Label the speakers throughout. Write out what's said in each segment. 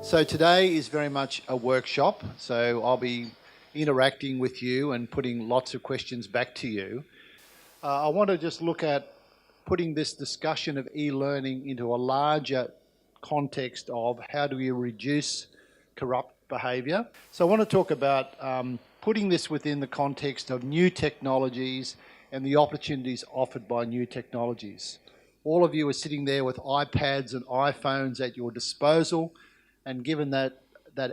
Speaker 1: So today is very much a workshop, so I'll be interacting with you and putting lots of questions back to you. I want to just look at putting this discussion of e-learning into a larger context of how do we reduce corrupt behaviour. So I want to talk about putting this within the context of new technologies and the opportunities offered by new technologies. All of you are sitting there with iPads and iPhones at your disposal. And given that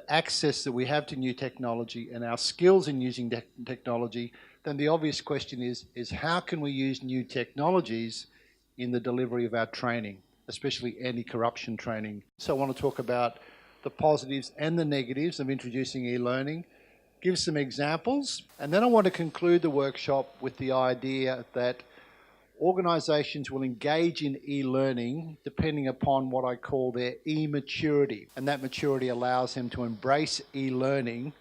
Speaker 1: access that we have to new technology and our skills in using technology, then the obvious question is how can we use new technologies in the delivery of our training, especially anti-corruption training. So I want to talk about the positives and the negatives of introducing e-learning, give some examples, and then I want to conclude the workshop with the idea that organisations will engage in e-learning depending upon what I call their e-maturity. And that maturity allows them to embrace e-learning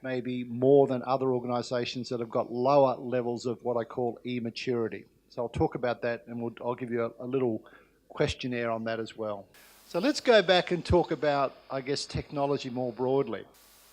Speaker 1: maybe more than other organisations that have got lower levels of what I call e-maturity. So I'll talk about that and I'll give you a little questionnaire on that as well. So let's go back and talk about, I guess, technology more broadly.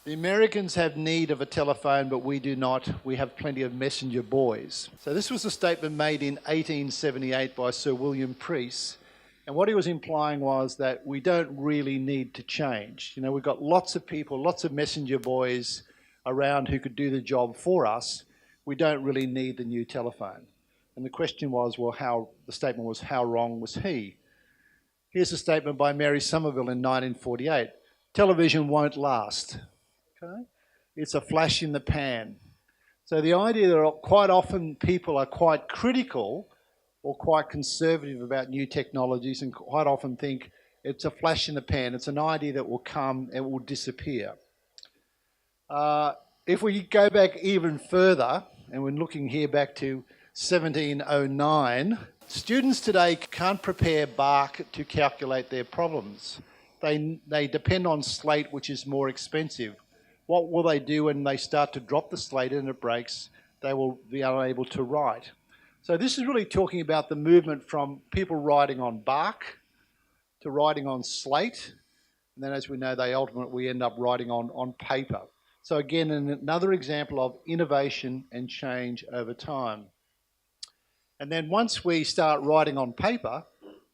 Speaker 1: The Americans have need of a telephone, but we do not. We have plenty of messenger boys. So this was a statement made in 1878 by Sir William Preece. And what he was implying was that we don't really need to change. You know, we've got lots of people, lots of messenger boys around who could do the job for us. We don't really need the new telephone. And the question was, well, the statement was, how wrong was he? Here's a statement by Mary Somerville in 1948. Television won't last. Okay? It's a flash in the pan. So the idea that quite often people are quite critical or quite conservative about new technologies and quite often think it's a flash in the pan. It's an idea that will come and will disappear. If we go back even further, and we're looking here back to 1709, students today can't prepare bark to calculate their problems. They depend on Slate, which is more expensive. What will they do when they start to drop the slate and it breaks? They will be unable to write. So this is really talking about the movement from people writing on bark to writing on slate. And then as we know, they ultimately end up writing on paper. So again, another example of innovation and change over time. And then once we start writing on paper,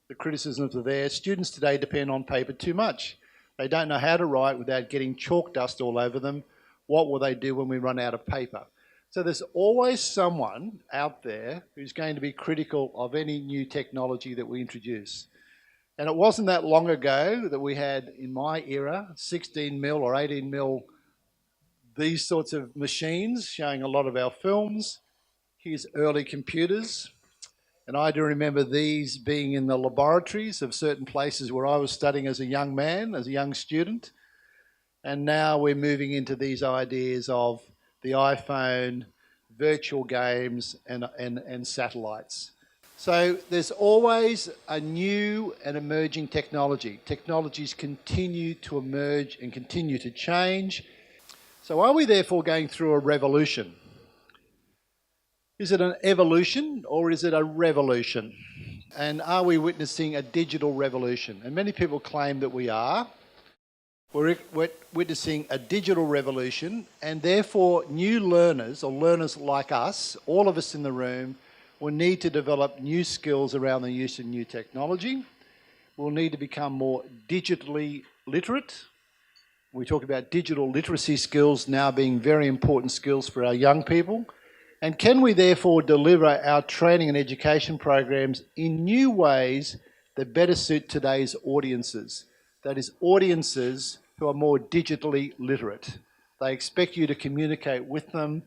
Speaker 1: the criticisms are there. Students today depend on paper too much. They don't know how to write without getting chalk dust all over them. What will they do when we run out of paper? So there's always someone out there who's going to be critical of any new technology that we introduce. And it wasn't that long ago that we had, in my era, 16 mil or 18 mil, these sorts of machines showing a lot of our films. Here's early computers. And I do remember these being in the laboratories of certain places where I was studying as a young man, as a young student. And now we're moving into these ideas of the iPhone, virtual games, and satellites. So there's always a new and emerging technology. Technologies continue to emerge and continue to change. So are we therefore going through a revolution? Is it an evolution or is it a revolution? And are we witnessing a digital revolution? And many people claim that we are. We're witnessing a digital revolution, and therefore new learners, or learners like us, all of us in the room, will need to develop new skills around the use of new technology. We'll need to become more digitally literate. We talk about digital literacy skills now being very important skills for our young people. And can we therefore deliver our training and education programs in new ways that better suit today's audiences? That is, audiences who are more digitally literate. They expect you to communicate with them.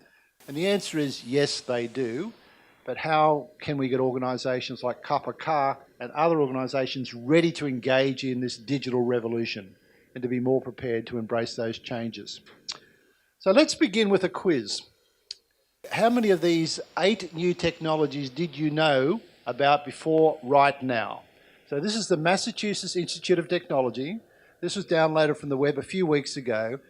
Speaker 1: And the answer is yes, they do. But how can we get organisations like Kappa and other organisations ready to engage in this digital revolution and to be more prepared to embrace those changes? So let's begin with a quiz. How many of these 8 new technologies did you know about before right now? So this is the Massachusetts Institute of Technology. This was downloaded from the web a few weeks ago.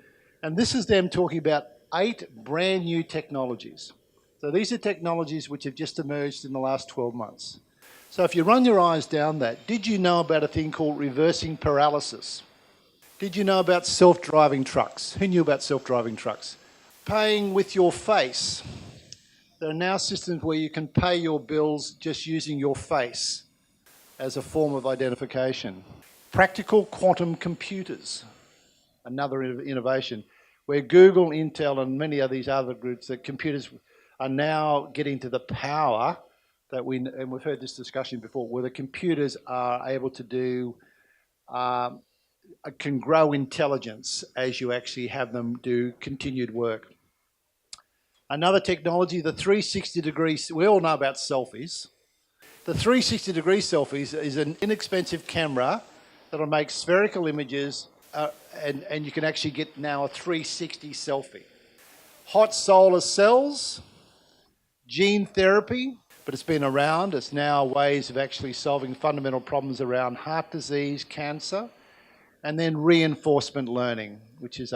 Speaker 1: And this is them talking about 8 brand new technologies. So these are technologies which have just emerged in the last 12 months. So if you run your eyes down that, did you know about a thing called reversing paralysis? Did you know about self-driving trucks? Who knew about self-driving trucks? Paying with your face. There are now systems where you can pay your bills just using your face as a form of identification. Practical quantum computers, another innovation, where Google, Intel, and many of these other groups, that computers are now getting to the power that and we've heard this discussion before, where the computers are able to do, can grow intelligence as you actually have them do continued work. Another technology, the 360 degrees, we all know about selfies. The 360 degree selfies is an inexpensive camera that'll make spherical images and you can actually get now a 360 selfie. Hot solar cells, gene therapy, but it's been around. It's now ways of actually solving fundamental problems around heart disease, cancer, and then reinforcement learning, which is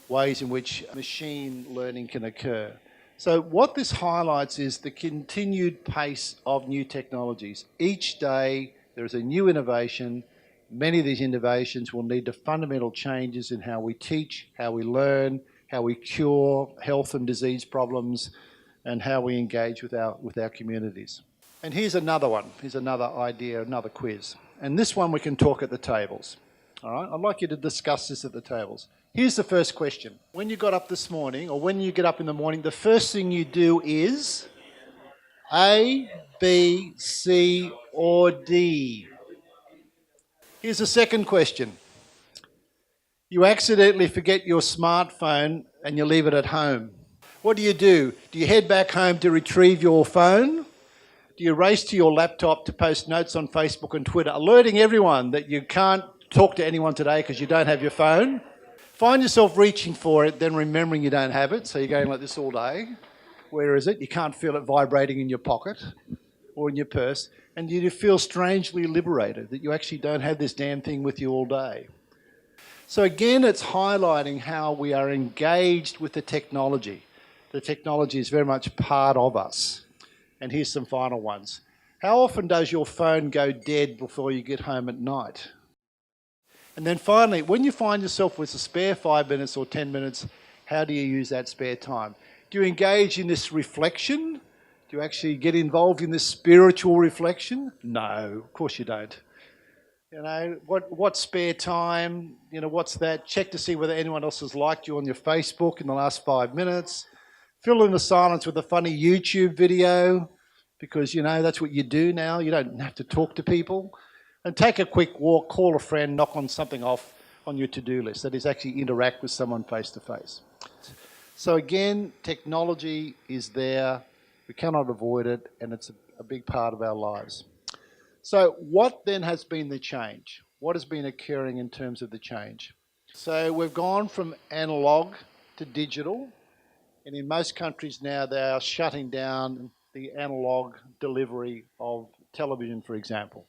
Speaker 1: ways in which machine learning can occur. So what this highlights is the continued pace of new technologies. Each day there is a new innovation. Many of these innovations will lead to fundamental changes in how we teach, how we learn, how we cure health and disease problems, and how we engage with our communities. And here's another one. Here's another idea, another quiz. And this one we can talk at the tables. All right, I'd like you to discuss this at the tables. Here's the first question. When you got up this morning, or when you get up in the morning, the first thing you do is A, B, C, or D? Here's the second question. You accidentally forget your smartphone and you leave it at home. What do? Do you head back home to retrieve your phone? Do you race to your laptop to post notes on Facebook and Twitter, alerting everyone that you can't talk to anyone today because you don't have your phone? Find yourself reaching for it, then remembering you don't have it, so you're going like this all day. Where is it? You can't feel it vibrating in your pocket or in your purse, and you feel strangely liberated that you actually don't have this damn thing with you all day. So again, it's highlighting how we are engaged with the technology. The technology is very much part of us. And here's some final ones. How often does your phone go dead before you get home at night? And then finally, when you find yourself with a spare 5 minutes or 10 minutes, how do you use that spare time? Do you engage in this reflection? Do you actually get involved in this spiritual reflection? No, of course you don't. You know, what spare time, you know, what's that? Check to see whether anyone else has liked you on your Facebook in the last 5 minutes. Fill in the silence with a funny YouTube video because, you know, that's what you do now. You don't have to talk to people. And take a quick walk, call a friend, knock on something off on your to-do list. That is, actually interact with someone face-to-face. So again, technology is there. We cannot avoid it, and it's a big part of our lives. So what then has been the change? What has been occurring in terms of the change? So we've gone from analog to digital, and in most countries now they are shutting down the analog delivery of television, for example.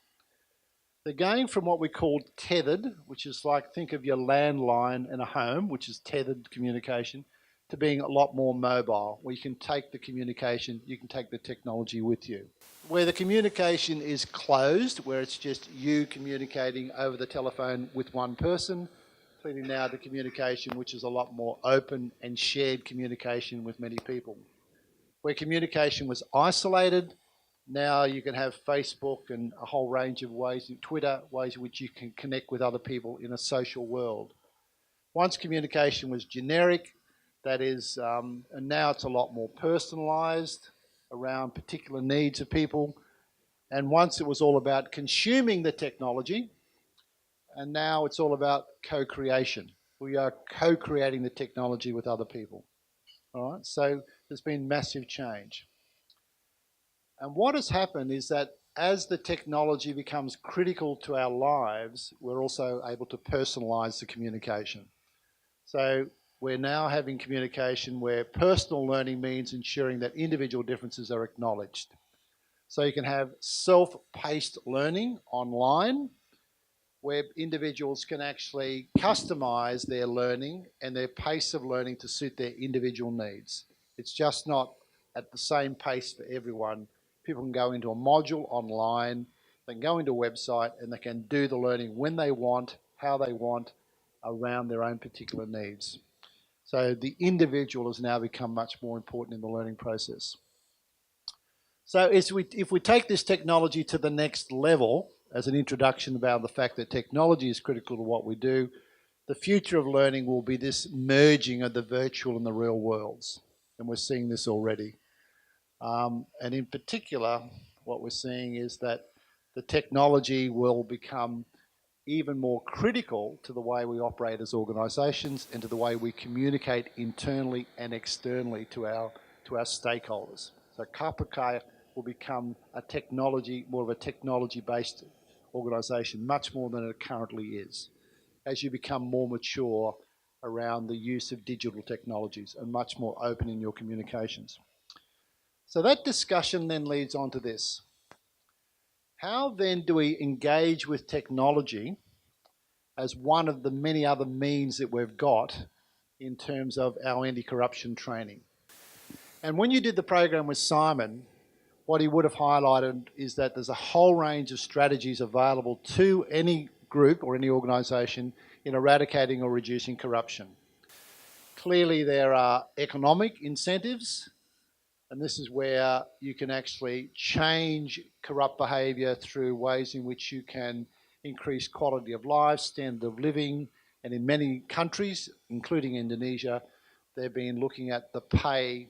Speaker 1: They're going from what we call tethered, which is like, think of your landline in a home, which is tethered communication, to being a lot more mobile, where you can take the communication, you can take the technology with you. Where the communication is closed, where it's just you communicating over the telephone with one person, clearly now the communication which is a lot more open and shared communication with many people. Where communication was isolated, now you can have Facebook and a whole range of ways, Twitter, ways in which you can connect with other people in a social world. Once communication was generic, that is, and now it's a lot more personalised around particular needs of people. And once it was all about consuming the technology, and now it's all about co-creation. We are co-creating the technology with other people. All right, so there's been massive change. And what has happened is that as the technology becomes critical to our lives, we're also able to personalise the communication. So we're now having communication where personal learning means ensuring that individual differences are acknowledged. So you can have self-paced learning online, where individuals can actually customise their learning and their pace of learning to suit their individual needs. It's just not at the same pace for everyone. People can go into a module online, they can go into a website and they can do the learning when they want, how they want, around their own particular needs. So the individual has now become much more important in the learning process. So if we take this technology to the next level, as an introduction about the fact that technology is critical to what we do, the future of learning will be this merging of the virtual and the real worlds. And we're seeing this already. And in particular, what we're seeing is that the technology will become even more critical to the way we operate as organisations and to the way we communicate internally and externally to our stakeholders. So KPK will become more of a technology-based organisation, much more than it currently is, as you become more mature around the use of digital technologies and much more open in your communications. So that discussion then leads on to this. How then do we engage with technology as one of the many other means that we've got in terms of our anti-corruption training? And when you did the program with Simon, what he would have highlighted is that there's a whole range of strategies available to any group or any organisation in eradicating or reducing corruption. Clearly there are economic incentives, and this is where you can actually change corrupt behaviour through ways in which you can increase quality of life, standard of living, and in many countries, including Indonesia, they've been looking at the pay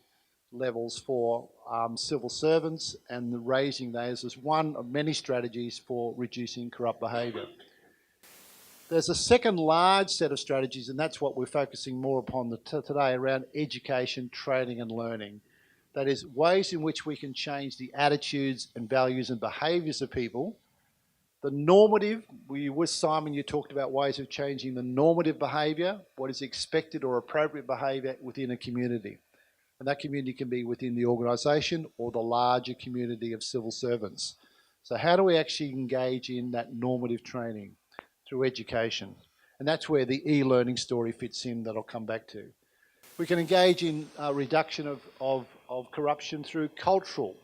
Speaker 1: levels for civil servants and raising those as one of many strategies for reducing corrupt behaviour. There's a second large set of strategies, and that's what we're focusing more upon today, around education, training and learning. That is, ways in which we can change the attitudes and values and behaviours of people. The normative, with Simon you talked about ways of changing the normative behaviour, what is expected or appropriate behaviour within a community. And that community can be within the organisation or the larger community of civil servants. So how do we actually engage in that normative training? Through education. And that's where the e-learning story fits in, that I'll come back to. We can engage in reduction of corruption through cultural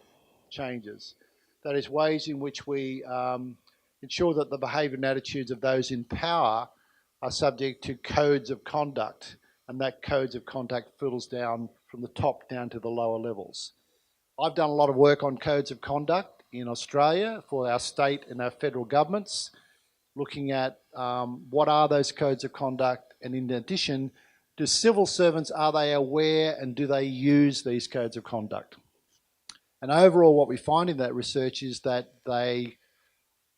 Speaker 1: changes. That is, ways in which we ensure that the behaviour and attitudes of those in power are subject to codes of conduct, and that codes of conduct filters down from the top down to the lower levels. I've done a lot of work on codes of conduct in Australia for our state and our federal governments, looking at what are those codes of conduct, and in addition, do civil servants, are they aware and do they use these codes of conduct? And overall what we find in that research is that they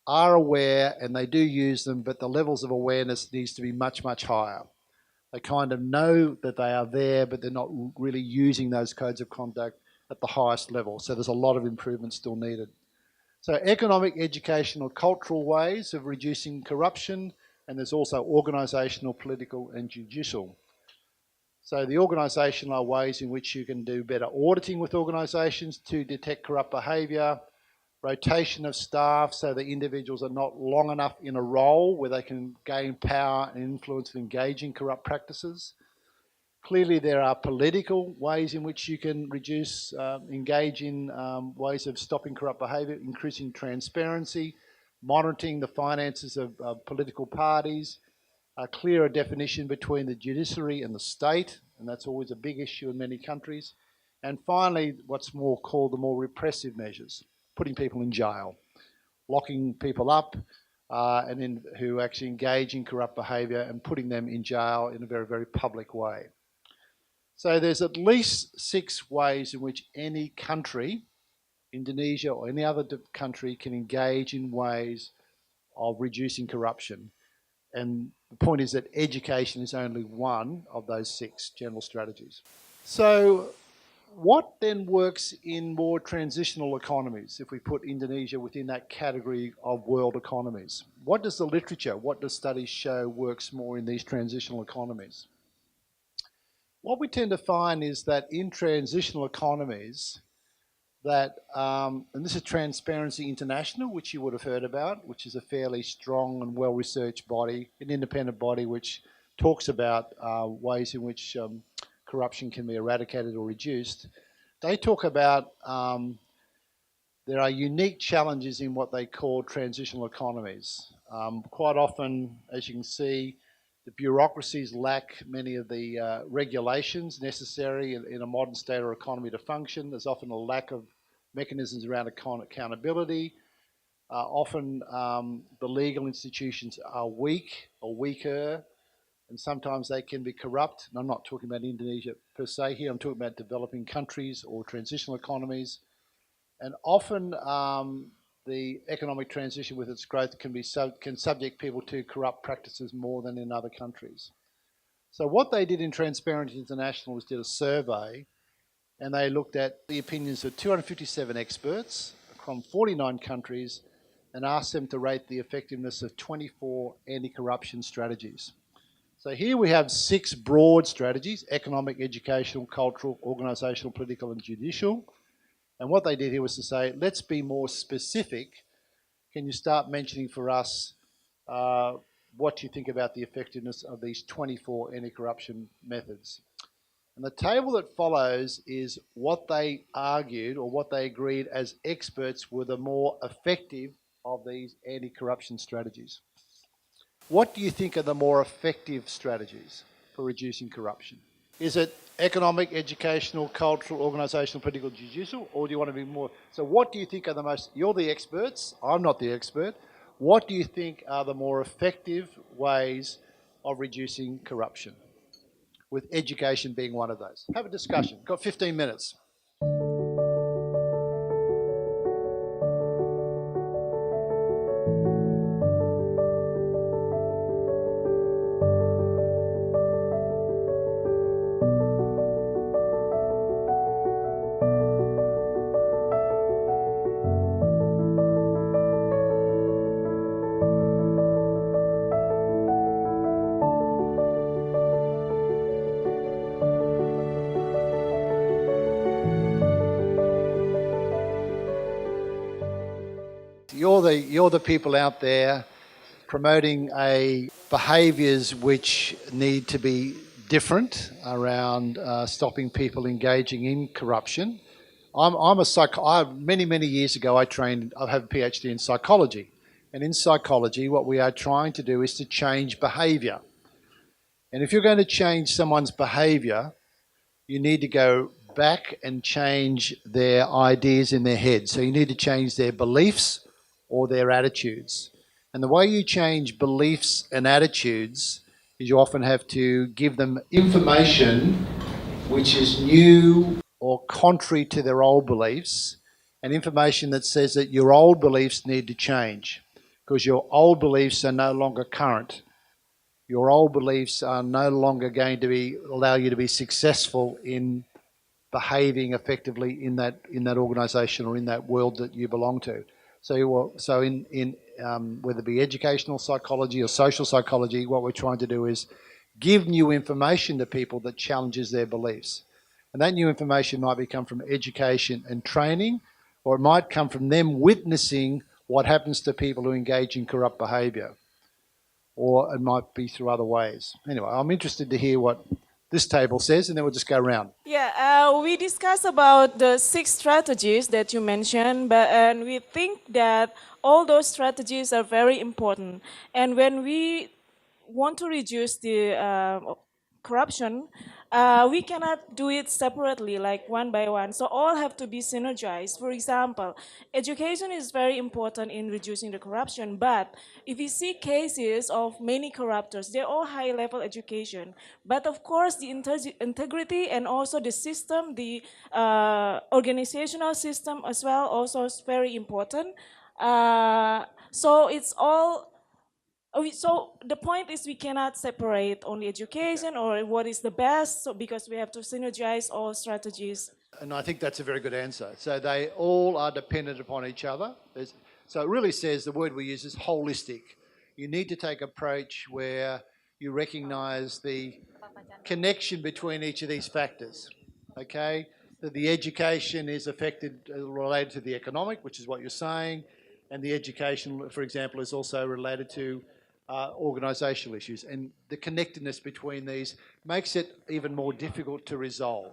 Speaker 1: are aware and they do use them, but the levels of awareness needs to be much, much higher. They kind of know that they are there, but they're not really using those codes of conduct at the highest level. So there's a lot of improvement still needed. So economic, educational, cultural ways of reducing corruption, and there's also organisational, political and judicial. So the organisational are ways in which you can do better auditing with organisations to detect corrupt behaviour, rotation of staff so that individuals are not long enough in a role where they can gain power and influence of engaging corrupt practices. Clearly there are political ways in which you can engage in ways of stopping corrupt behaviour, increasing transparency, monitoring the finances of political parties, a clearer definition between the judiciary and the state, and that's always a big issue in many countries. And finally, what's more called the more repressive measures, putting people in jail, locking people up, who actually engage in corrupt behaviour and putting them in jail in a very, very public way. So there's at least 6 ways in which any country, Indonesia or any other country, can engage in ways of reducing corruption. And the point is that education is only one of those 6 general strategies. So what then works in more transitional economies, if we put Indonesia within that category of world economies? What does the literature, what does studies show works more in these transitional economies? What we tend to find is that in transitional economies, that, and this is Transparency International, which you would have heard about, which is a fairly strong and well-researched body, an independent body which talks about ways in which corruption can be eradicated or reduced. They talk about there are unique challenges in what they call transitional economies. Quite often, as you can see, The bureaucracies lack many of the regulations necessary in a modern state or economy to function. There's often a lack of mechanisms around accountability. Often the legal institutions are weak or weaker, and sometimes they can be corrupt. And I'm not talking about Indonesia per se here, I'm talking about developing countries or transitional economies. And often the economic transition with its growth can subject people to corrupt practices more than in other countries. So what they did in Transparency International was did a survey, and they looked at the opinions of 257 experts from 49 countries and asked them to rate the effectiveness of 24 anti-corruption strategies. So here we have 6 broad strategies: economic, educational, cultural, organisational, political and judicial. And what they did here was to say, let's be more specific. Can you start mentioning for us what you think about the effectiveness of these 24 anti-corruption methods? And the table that follows is what they argued or what they agreed as experts were the more effective of these anti-corruption strategies. What do you think are the more effective strategies for reducing corruption? Is it economic, educational, cultural, organisational, political, judicial, or do you want to be more? So what do you think are the most, you're the experts, I'm not the expert, what do you think are the more effective ways of reducing corruption? With education being one of those. Have a discussion, got 15 minutes. You're the people out there promoting behaviours which need to be different around stopping people engaging in corruption. Many years ago I have a PhD in psychology, and in psychology what we are trying to do is to change behaviour. And if you're going to change someone's behaviour, you need to go back and change their ideas in their head. So you need to change their beliefs or their attitudes. And the way you change beliefs and attitudes is you often have to give them information which is new or contrary to their old beliefs, and information that says that your old beliefs need to change because your old beliefs are no longer current. Your old beliefs are no longer going to allow you to be successful in behaving effectively in that organisation or in that world that you belong to. So in whether it be educational psychology or social psychology, what we're trying to do is give new information to people that challenges their beliefs. And that new information might come from education and training, or it might come from them witnessing what happens to people who engage in corrupt behaviour. Or it might be through other ways. Anyway, I'm interested to hear what this table says, and then we'll just go around.
Speaker 2: Yeah, we discussed about the 6 strategies that you mentioned, and we think that all those strategies are very important. And when we want to reduce the corruption, we cannot do it separately, like one by one. So all have to be synergized. For example, education is very important in reducing the corruption, but if we see cases of many corruptors, they're all high-level education. But of course, the integrity and also the system, the organizational system as well, also is very important. So it's all. So the point is we cannot separate only education or what is the best, so because we have to synergize all strategies.
Speaker 1: And I think that's a very good answer. So they all are dependent upon each other. So it really says the word we use is holistic. You need to take an approach where you recognise the connection between each of these factors, okay? That the education is related to the economic, which is what you're saying, and the education, for example, is also related to organisational issues, and the connectedness between these makes it even more difficult to resolve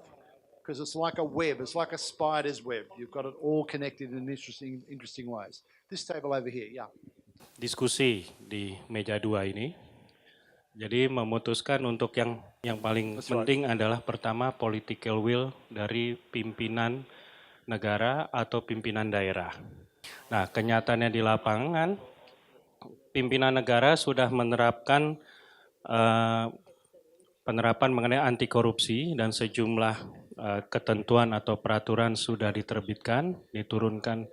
Speaker 1: because it's like a web, it's like a spider's web. You've got it all connected in interesting ways. This table over here, yeah.
Speaker 3: Diskusi di meja 2 ini Jadi memutuskan untuk yang paling
Speaker 1: That's right.
Speaker 3: penting adalah pertama political will dari pimpinan negara atau pimpinan daerah. Nah, kenyataannya di lapangan, pimpinan negara sudah menerapkan eh, penerapan mengenai anti korupsi dan sejumlah ketentuan atau peraturan sudah diterbitkan, diturunkan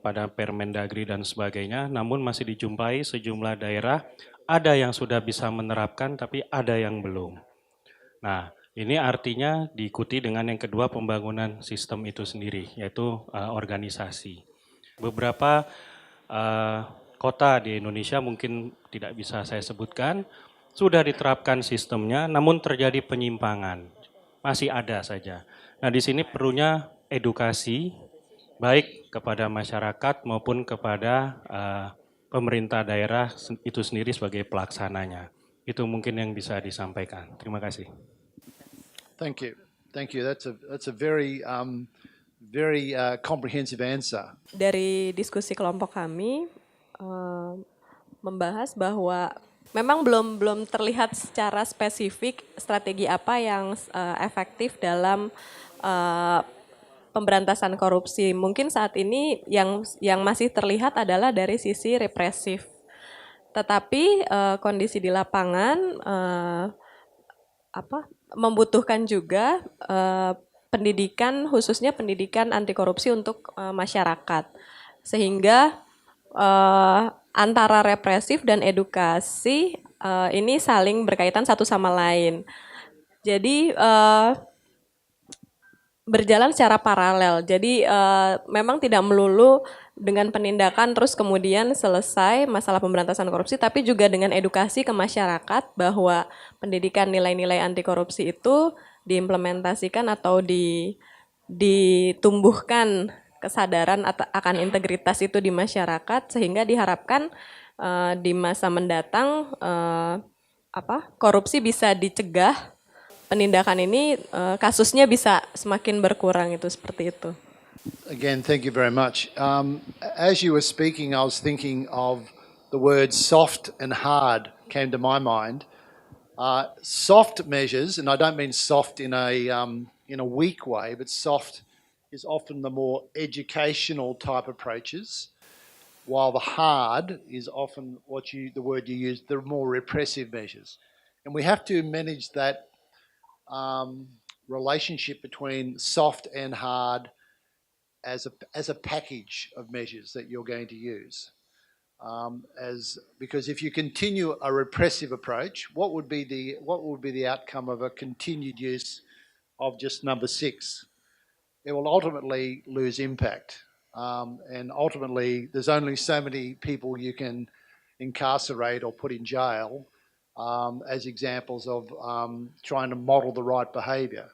Speaker 3: pada Permendagri dan sebagainya, namun masih dijumpai sejumlah daerah ada yang sudah bisa menerapkan tapi ada yang belum. Nah, ini artinya diikuti dengan yang kedua pembangunan sistem itu sendiri, yaitu organisasi. Beberapa kota di Indonesia mungkin tidak bisa saya sebutkan, sudah diterapkan sistemnya, namun terjadi penyimpangan. Masih ada saja. Nah, di sini perlunya edukasi, baik kepada masyarakat maupun kepada pemerintah daerah itu sendiri sebagai pelaksananya. Itu mungkin yang bisa disampaikan. Terima kasih.
Speaker 1: Thank you. Thank you. That's a very comprehensive answer.
Speaker 4: Dari diskusi kelompok kami membahas bahwa memang belum terlihat secara spesifik strategi apa yang efektif dalam pemberantasan korupsi. Mungkin saat ini yang masih terlihat adalah dari sisi represif. Tetapi kondisi di lapangan membutuhkan juga pendidikan, khususnya pendidikan anti korupsi untuk masyarakat, sehingga antara represif dan edukasi ini saling berkaitan satu sama lain. Jadi berjalan secara paralel. Jadi memang tidak melulu dengan penindakan terus kemudian selesai masalah pemberantasan korupsi, tapi juga dengan edukasi ke masyarakat bahwa pendidikan nilai-nilai anti korupsi itu diimplementasikan atau ditumbuhkan kesadaran akan integritas itu di masyarakat, sehingga diharapkan di masa mendatang korupsi bisa dicegah, penindakan ini kasusnya bisa semakin berkurang, itu seperti itu.
Speaker 1: Again, thank you very much. As you were speaking, I was thinking of the words soft and hard came to my mind. Soft measures, and I don't mean soft in a weak way, but soft is often the more educational type approaches, while the hard is often the word you use, the more repressive measures. And we have to manage that relationship between soft and hard as a package of measures that you're going to use. Because if you continue a repressive approach, what would be the outcome of a continued use of just number 6? It will ultimately lose impact, and ultimately there's only so many people you can incarcerate or put in jail as examples of trying to model the right behaviour.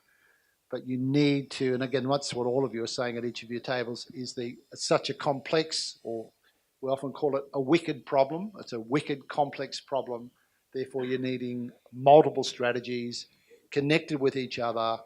Speaker 1: But you need to, and again, that's what all of you are saying at each of your tables, is such a complex, or we often call it a wicked problem. It's a wicked, complex problem. Therefore, you're needing multiple strategies connected with each other,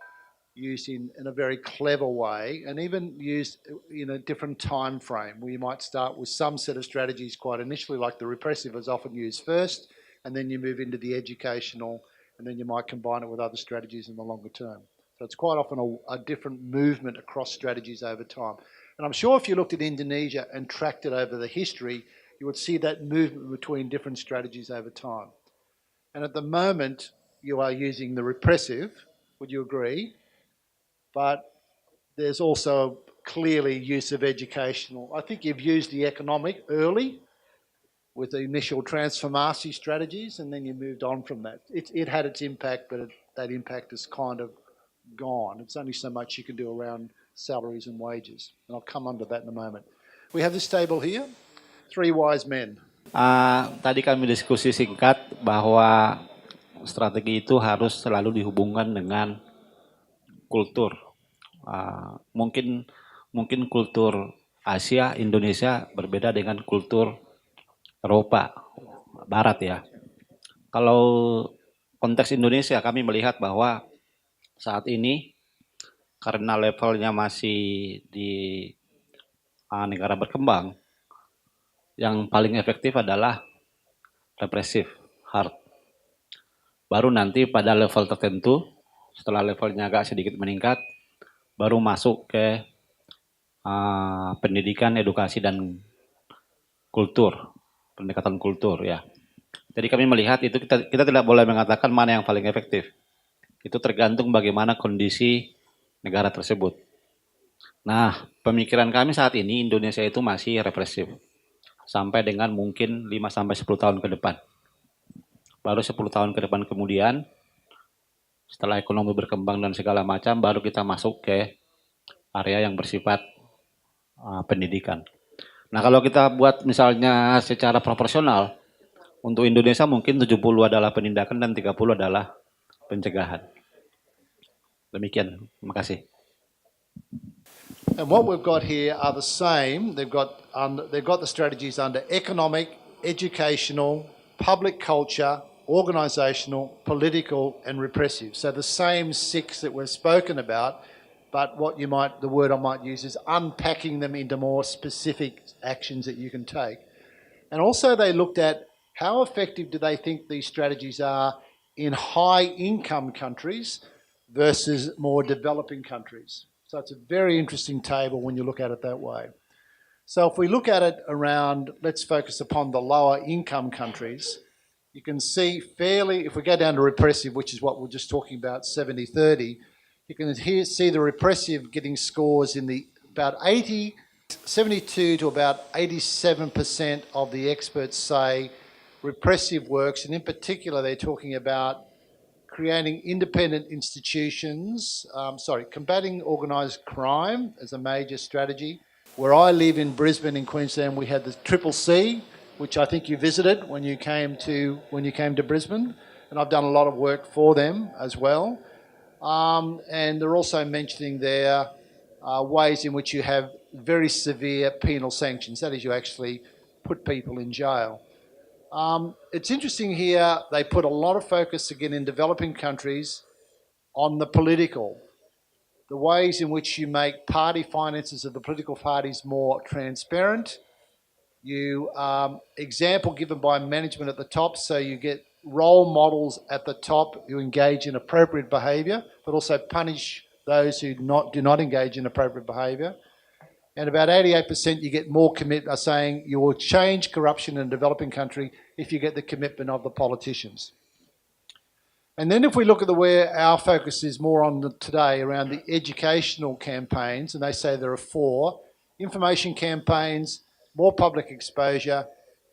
Speaker 1: used in a very clever way, and even used in a different time frame, where you might start with some set of strategies quite initially, like the repressive is often used first, and then you move into the educational, and then you might combine it with other strategies in the longer term. So it's quite often a different movement across strategies over time. And I'm sure if you looked at Indonesia and tracked it over the history, you would see that movement between different strategies over time. And at the moment, you are using the repressive, would you agree? But there's also clearly use of educational. I think you've used the economic early with the initial transformation strategies, and then you moved on from that. It had its impact, but that impact is kind of gone. It's only so much you can do around salaries and wages. And I'll come on to that in a moment. We have this table here, 3 wise men.
Speaker 5: Tadi kami diskusi singkat bahwa strategi itu harus selalu dihubungkan dengan kultur. Mungkin kultur Asia, Indonesia berbeda dengan kultur Eropa, Barat ya. Kalau konteks Indonesia, kami melihat bahwa saat ini karena levelnya masih di negara berkembang, yang paling efektif adalah represif, hard. baru nanti pada level tertentu, setelah levelnya agak sedikit meningkat, baru masuk ke pendidikan, edukasi, dan kultur, pendekatan kultur ya. Jadi kami melihat itu kita tidak boleh mengatakan mana yang paling efektif. Itu tergantung bagaimana kondisi negara tersebut. Nah, pemikiran kami saat ini Indonesia itu masih represif. Sampai dengan mungkin 5-10 tahun ke depan. Baru 10 tahun ke depan kemudian, setelah ekonomi berkembang dan segala macam, baru kita masuk ke area yang bersifat pendidikan. Nah, kalau kita buat misalnya secara proporsional, untuk Indonesia mungkin 70 adalah penindakan dan 30 adalah pencegahan. Demikian, terima kasih.
Speaker 1: And what we've got here are the same. They've got the strategies under economic, educational, public culture, organisational, political, and repressive. So the same 6 that we've spoken about, but the word I might use is unpacking them into more specific actions that you can take. And also they looked at how effective do they think these strategies are in high-income countries versus more developing countries. So it's a very interesting table when you look at it that way. So if we look at it around, let's focus upon the lower income countries, you can see if we go down to repressive, which is what we're just talking about, 70-30, you can see the repressive getting scores in the about 72 to about 87% of the experts say repressive works, and in particular they're talking about creating independent institutions, combating organised crime as a major strategy. Where I live in Brisbane in Queensland, we had the CCC, which I think you visited when you came to Brisbane, and I've done a lot of work for them as well. And they're also mentioning there ways in which you have very severe penal sanctions. That is, you actually put people in jail. It's interesting here, they put a lot of focus again in developing countries on the political, the ways in which you make party finances of the political parties more transparent. You example given by management at the top, so you get role models at the top who engage in appropriate behaviour, but also punish those who do not engage in appropriate behaviour. And about 88% you get more commitment, saying you will change corruption in a developing country if you get the commitment of the politicians. And then if we look at where our focus is more on today around the educational campaigns, and they say there are 4, information campaigns, more public exposure,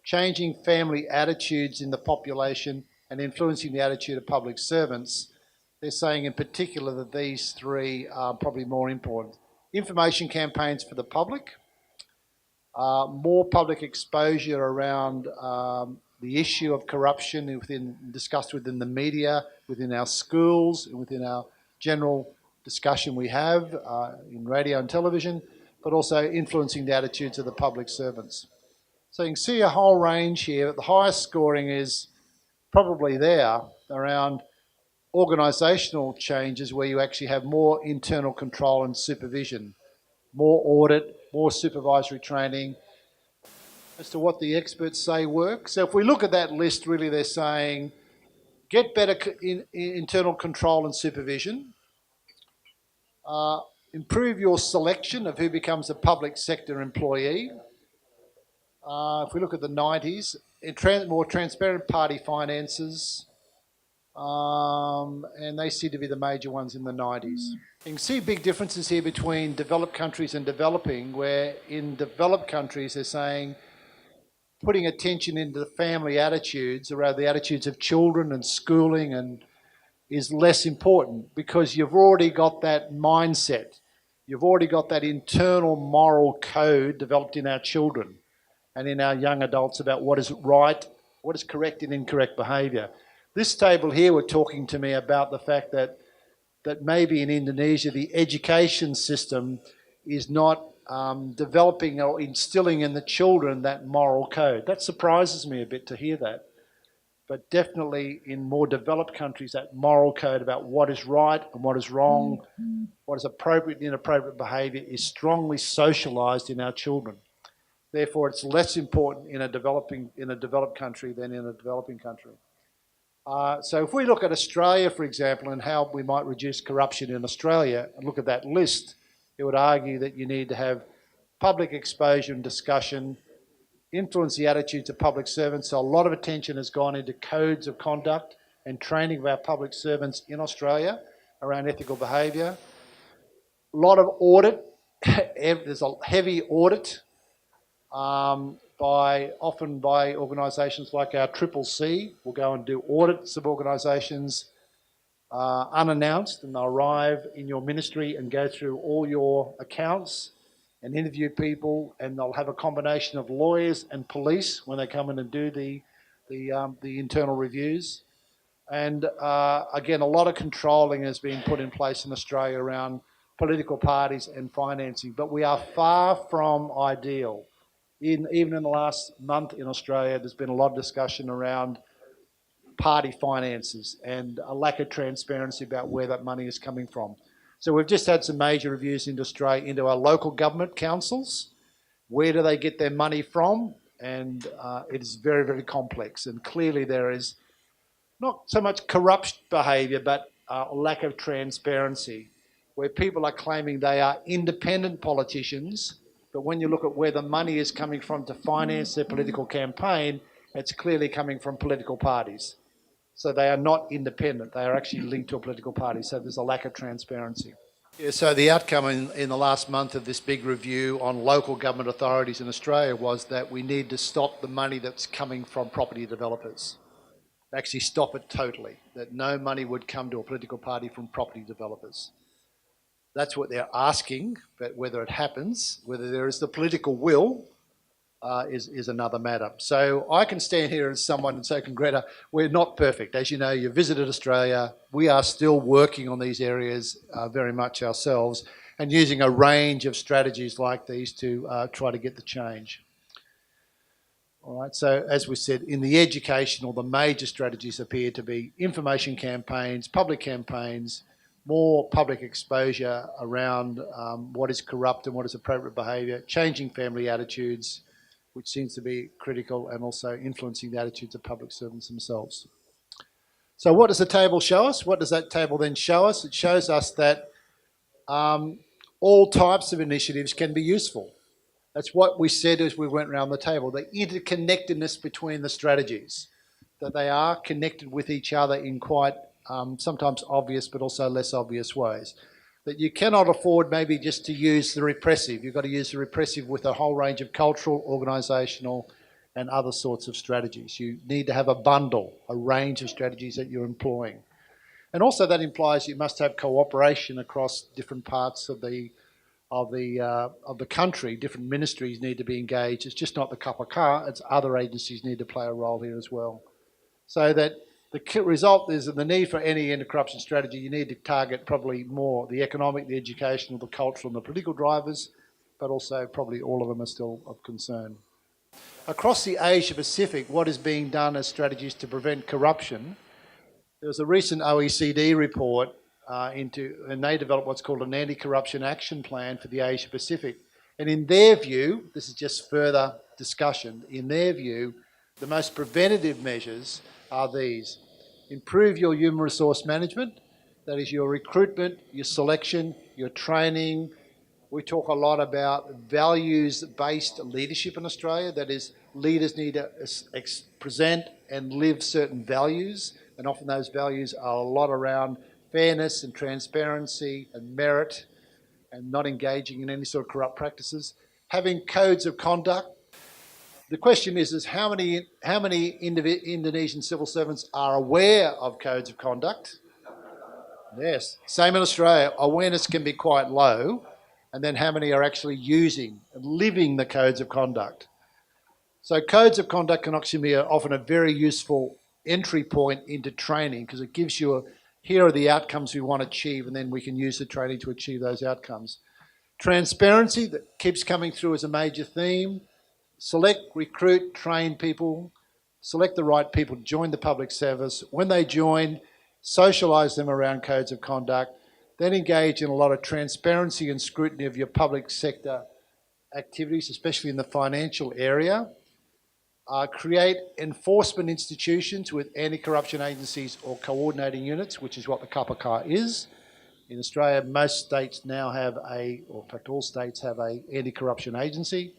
Speaker 1: changing family attitudes in the population and influencing the attitude of public servants, they're saying in particular that these 3 are probably more important. Information campaigns for the public, more public exposure around the issue of corruption discussed within the media, within our schools, and within our general discussion we have in radio and television, but also influencing the attitudes of the public servants. So you can see a whole range here. The highest scoring is probably there around organisational changes where you actually have more internal control and supervision, more audit, more supervisory training, as to what the experts say works. So if we look at that list, really they're saying get better internal control and supervision, improve your selection of who becomes a public sector employee. If we look at the 90s, more transparent party finances, and they seem to be the major ones in the 90s. You can see big differences here between developed countries and developing, where in developed countries they're saying putting attention into the family attitudes, around the attitudes of children and schooling, and is less important because you've already got that mindset. You've already got that internal moral code developed in our children and in our young adults about what is right, what is correct and incorrect behaviour. This table here were talking to me about the fact that maybe in Indonesia the education system is not developing or instilling in the children that moral code. That surprises me a bit to hear that. But definitely in more developed countries, that moral code about what is right and what is wrong, what is appropriate and inappropriate behaviour is strongly socialised in our children. Therefore, it's less important in a developed country than in a developing country. So if we look at Australia, for example, and how we might reduce corruption in Australia, and look at that list, it would argue that you need to have public exposure and discussion, influence the attitudes of public servants. So a lot of attention has gone into codes of conduct and training of our public servants in Australia around ethical behaviour. A lot of audit. There's a heavy audit often by organisations like our CCC. Will go and do audits of organisations unannounced, and they'll arrive in your ministry and go through all your accounts and interview people, and they'll have a combination of lawyers and police when they come in and do the internal reviews. And again, a lot of controlling has been put in place in Australia around political parties and financing, but we are far from ideal. Even in the last month in Australia, there's been a lot of discussion around party finances and a lack of transparency about where that money is coming from. So we've just had some major reviews into Australia, into our local government councils. Where do they get their money from? And it is very, very complex. And clearly there is not so much corrupt behaviour, but a lack of transparency, where people are claiming they are independent politicians, but when you look at where the money is coming from to finance their political campaign, it's clearly coming from political parties. So they are not independent. They are actually linked to a political party. So there's a lack of transparency. Yeah, so the outcome in the last month of this big review on local government authorities in Australia was that we need to stop the money that's coming from property developers. Actually stop it totally, that no money would come to a political party from property developers. That's what they're asking, but whether it happens, whether there is the political will, is another matter. So I can stand here as someone and say, Congretta, we're not perfect. As you know, you visited Australia. We are still working on these areas very much ourselves and using a range of strategies like these to try to get the change. All right, so as we said, in the educational, the major strategies appear to be information campaigns, public campaigns, more public exposure around what is corrupt and what is appropriate behaviour, changing family attitudes, which seems to be critical, and also influencing the attitudes of public servants themselves. So what does the table show us? What does that table then show us? It shows us that all types of initiatives can be useful. That's what we said as we went around the table, the interconnectedness between the strategies, that they are connected with each other in quite sometimes obvious but also less obvious ways. That you cannot afford maybe just to use the repressive. You've got to use the repressive with a whole range of cultural, organisational and other sorts of strategies. You need to have a bundle, a range of strategies that you're employing. And also that implies you must have cooperation across different parts of the country. Different ministries need to be engaged. It's just not the CCC, it's other agencies need to play a role here as well. So that the result is that the need for any anti-corruption strategy, you need to target probably more the economic, the educational, the cultural and the political drivers, but also probably all of them are still of concern. Across the Asia Pacific, what is being done as strategies to prevent corruption? There was a recent OECD report and they developed what's called an anti-corruption action plan for the Asia Pacific. And in their view, this is just further discussion, in their view, the most preventative measures are these. Improve your human resource management, that is your recruitment, your selection, your training. We talk a lot about values-based leadership in Australia, that is leaders need to present and live certain values, and often those values are a lot around fairness and transparency and merit and not engaging in any sort of corrupt practices. Having codes of conduct. The question is how many Indonesian civil servants are aware of codes of conduct? Yes, same in Australia. Awareness can be quite low, and then how many are actually using and living the codes of conduct? So codes of conduct can actually be often a very useful entry point into training, because it gives you here are the outcomes we want to achieve, and then we can use the training to achieve those outcomes. Transparency, that keeps coming through as a major theme. Select, recruit, train people, select the right people to join the public service. When they join, socialise them around codes of conduct, then engage in a lot of transparency and scrutiny of your public sector activities, especially in the financial area. create enforcement institutions with anti-corruption agencies or coordinating units, which is what the KPK is. In Australia, most states now have or in fact all states have a anti-corruption agency.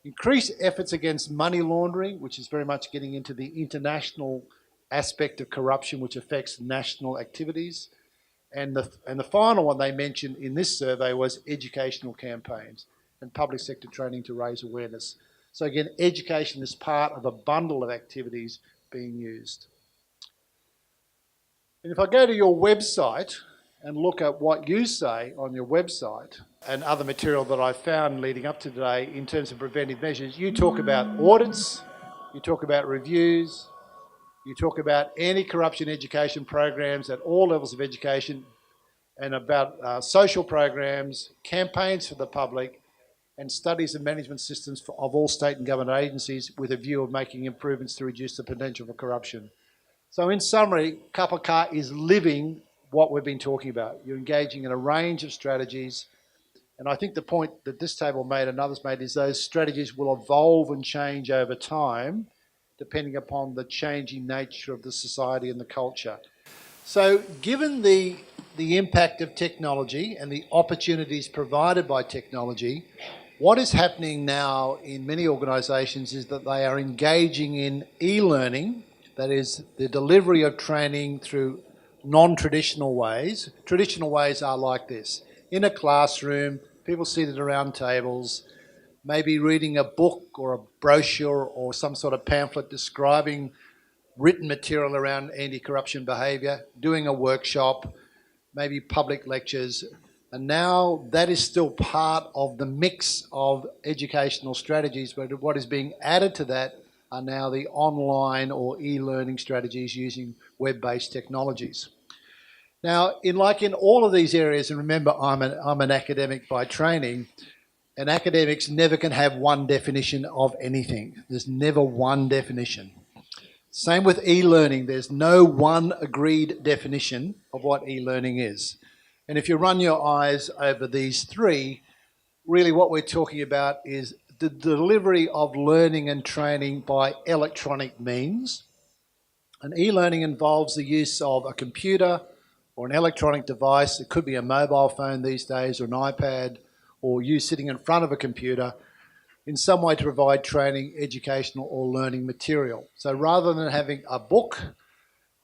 Speaker 1: Increase efforts against money laundering, which is very much getting into the international aspect of corruption, which affects national activities. And the final one they mentioned in this survey was educational campaigns and public sector training to raise awareness. So again, education is part of a bundle of activities being used. And if I go to your website and look at what you say on your website and other material that I found leading up to today in terms of preventive measures, you talk about audits, you talk about reviews, you talk about anti-corruption education programs at all levels of education, and about social programs, campaigns for the public, and studies and management systems of all state and government agencies with a view of making improvements to reduce the potential for corruption. So in summary, KPK is living what we've been talking about. You're engaging in a range of strategies, and I think the point that this table made and others made is those strategies will evolve and change over time depending upon the changing nature of the society and the culture. So given the impact of technology and the opportunities provided by technology, what is happening now in many organisations is that they are engaging in e-learning, that is the delivery of training through non-traditional ways. Traditional ways are like this. In a classroom, people seated around tables, maybe reading a book or a brochure or some sort of pamphlet describing written material around anti-corruption behaviour, doing a workshop, maybe public lectures, and now that is still part of the mix of educational strategies, but what is being added to that are now the online or e-learning strategies using web-based technologies. Now, in all of these areas, and remember I'm an academic by training, and academics never can have one definition of anything. There's never one definition. Same with e-learning. There's no one agreed definition of what e-learning is. And if you run your eyes over these three, really what we're talking about is the delivery of learning and training by electronic means. And e-learning involves the use of a computer or an electronic device. It could be a mobile phone these days or an iPad, or you sitting in front of a computer in some way to provide training, educational or learning material. So rather than having a book,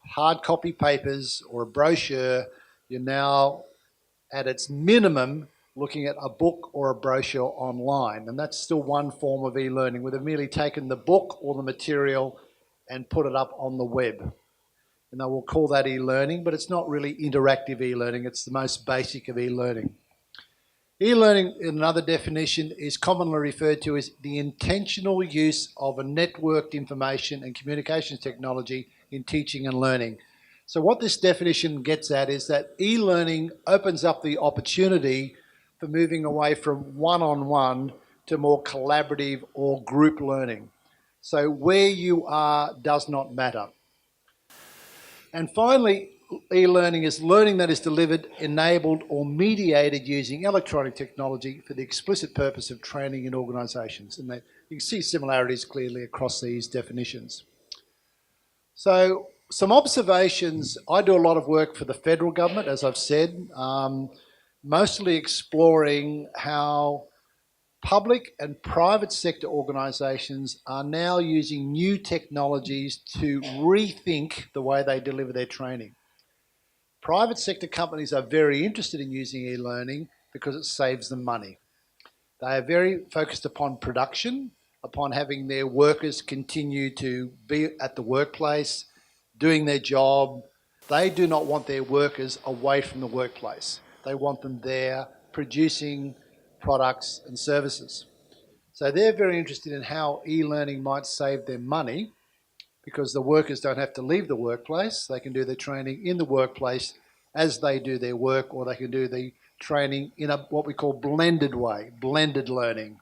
Speaker 1: hard copy papers or a brochure, you're now at its minimum looking at a book or a brochure online. And that's still one form of e-learning, where they've merely taken the book or the material and put it up on the web. And they will call that e-learning, but it's not really interactive e-learning. It's the most basic of e-learning. E-learning, in another definition, is commonly referred to as the intentional use of a networked information and communications technology in teaching and learning. So what this definition gets at is that e-learning opens up the opportunity for moving away from one-on-one to more collaborative or group learning. So where you are does not matter. And finally, e-learning is learning that is delivered, enabled or mediated using electronic technology for the explicit purpose of training in organisations. And you can see similarities clearly across these definitions. So some observations. I do a lot of work for the federal government, as I've said, mostly exploring how public and private sector organisations are now using new technologies to rethink the way they deliver their training. Private sector companies are very interested in using e-learning because it saves them money. They are very focused upon production, upon having their workers continue to be at the workplace, doing their job. They do not want their workers away from the workplace. They want them there producing products and services. So they're very interested in how e-learning might save them money, because the workers don't have to leave the workplace. They can do their training in the workplace as they do their work, or they can do the training in what we call blended way, blended learning,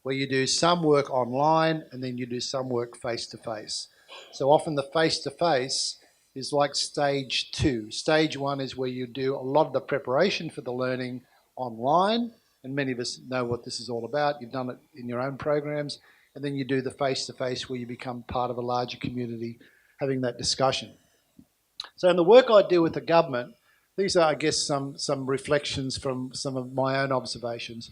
Speaker 1: where you do some work online and then you do some work face-to-face. So often the face-to-face is like stage 2. Stage 1 is where you do a lot of the preparation for the learning online, and many of us know what this is all about. You've done it in your own programs. and then you do the face-to-face where you become part of a larger community having that discussion. So in the work I do with the government, these are, I guess, some reflections from some of my own observations.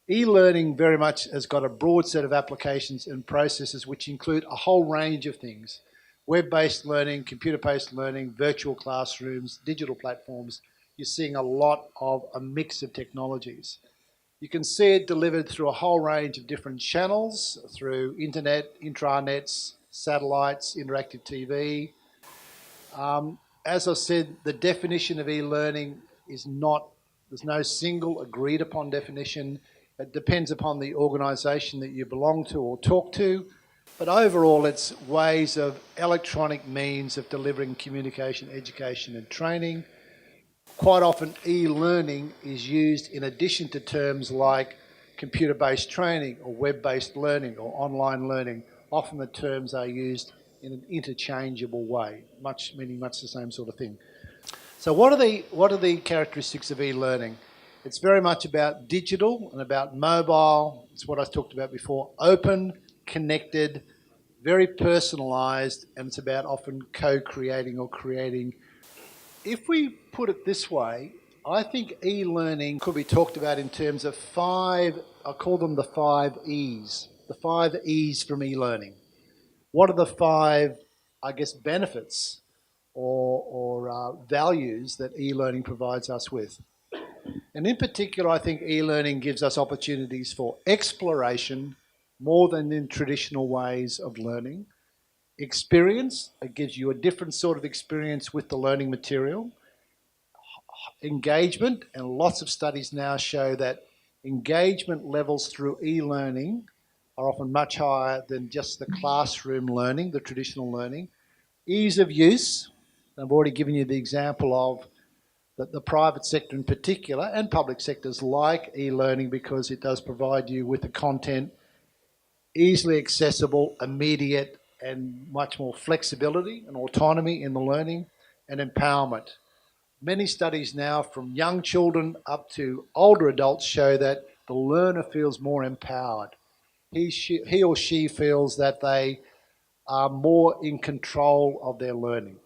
Speaker 1: E-learning very much has got a broad set of applications and processes which include a whole range of things. Web-based learning, computer-based learning, virtual classrooms, digital platforms. You're seeing a lot of a mix of technologies. You can see it delivered through a whole range of different channels, through internet, intranets, satellites, interactive TV. As I said, the definition of e-learning is not, there's no single agreed upon definition. It depends upon the organisation that you belong to or talk to. But overall, it's ways of electronic means of delivering communication, education and training. Quite often, e-learning is used in addition to terms like computer-based training or web-based learning or online learning. Often the terms are used in an interchangeable way, meaning much the same sort of thing. So what are the characteristics of e-learning? It's very much about digital and about mobile. It's what I talked about before, open, connected, very personalised, and it's about often co-creating or creating. If we put it this way, I think e-learning could be talked about in terms of I call them the 5 E's, the 5 E's from e-learning. What are the 5, I guess, benefits or values that e-learning provides us with? And in particular, I think e-learning gives us opportunities for exploration more than in traditional ways of learning. Experience, it gives you a different sort of experience with the learning material. Engagement, and lots of studies now show that engagement levels through e-learning are often much higher than just the classroom learning, the traditional learning. Ease of use, I've already given you the example of the private sector in particular and public sectors like e-learning because it does provide you with the content easily accessible, immediate, and much more flexibility and autonomy in the learning and empowerment. Many studies now from young children up to older adults show that the learner feels more empowered. He or she feels that they are more in control of their learning.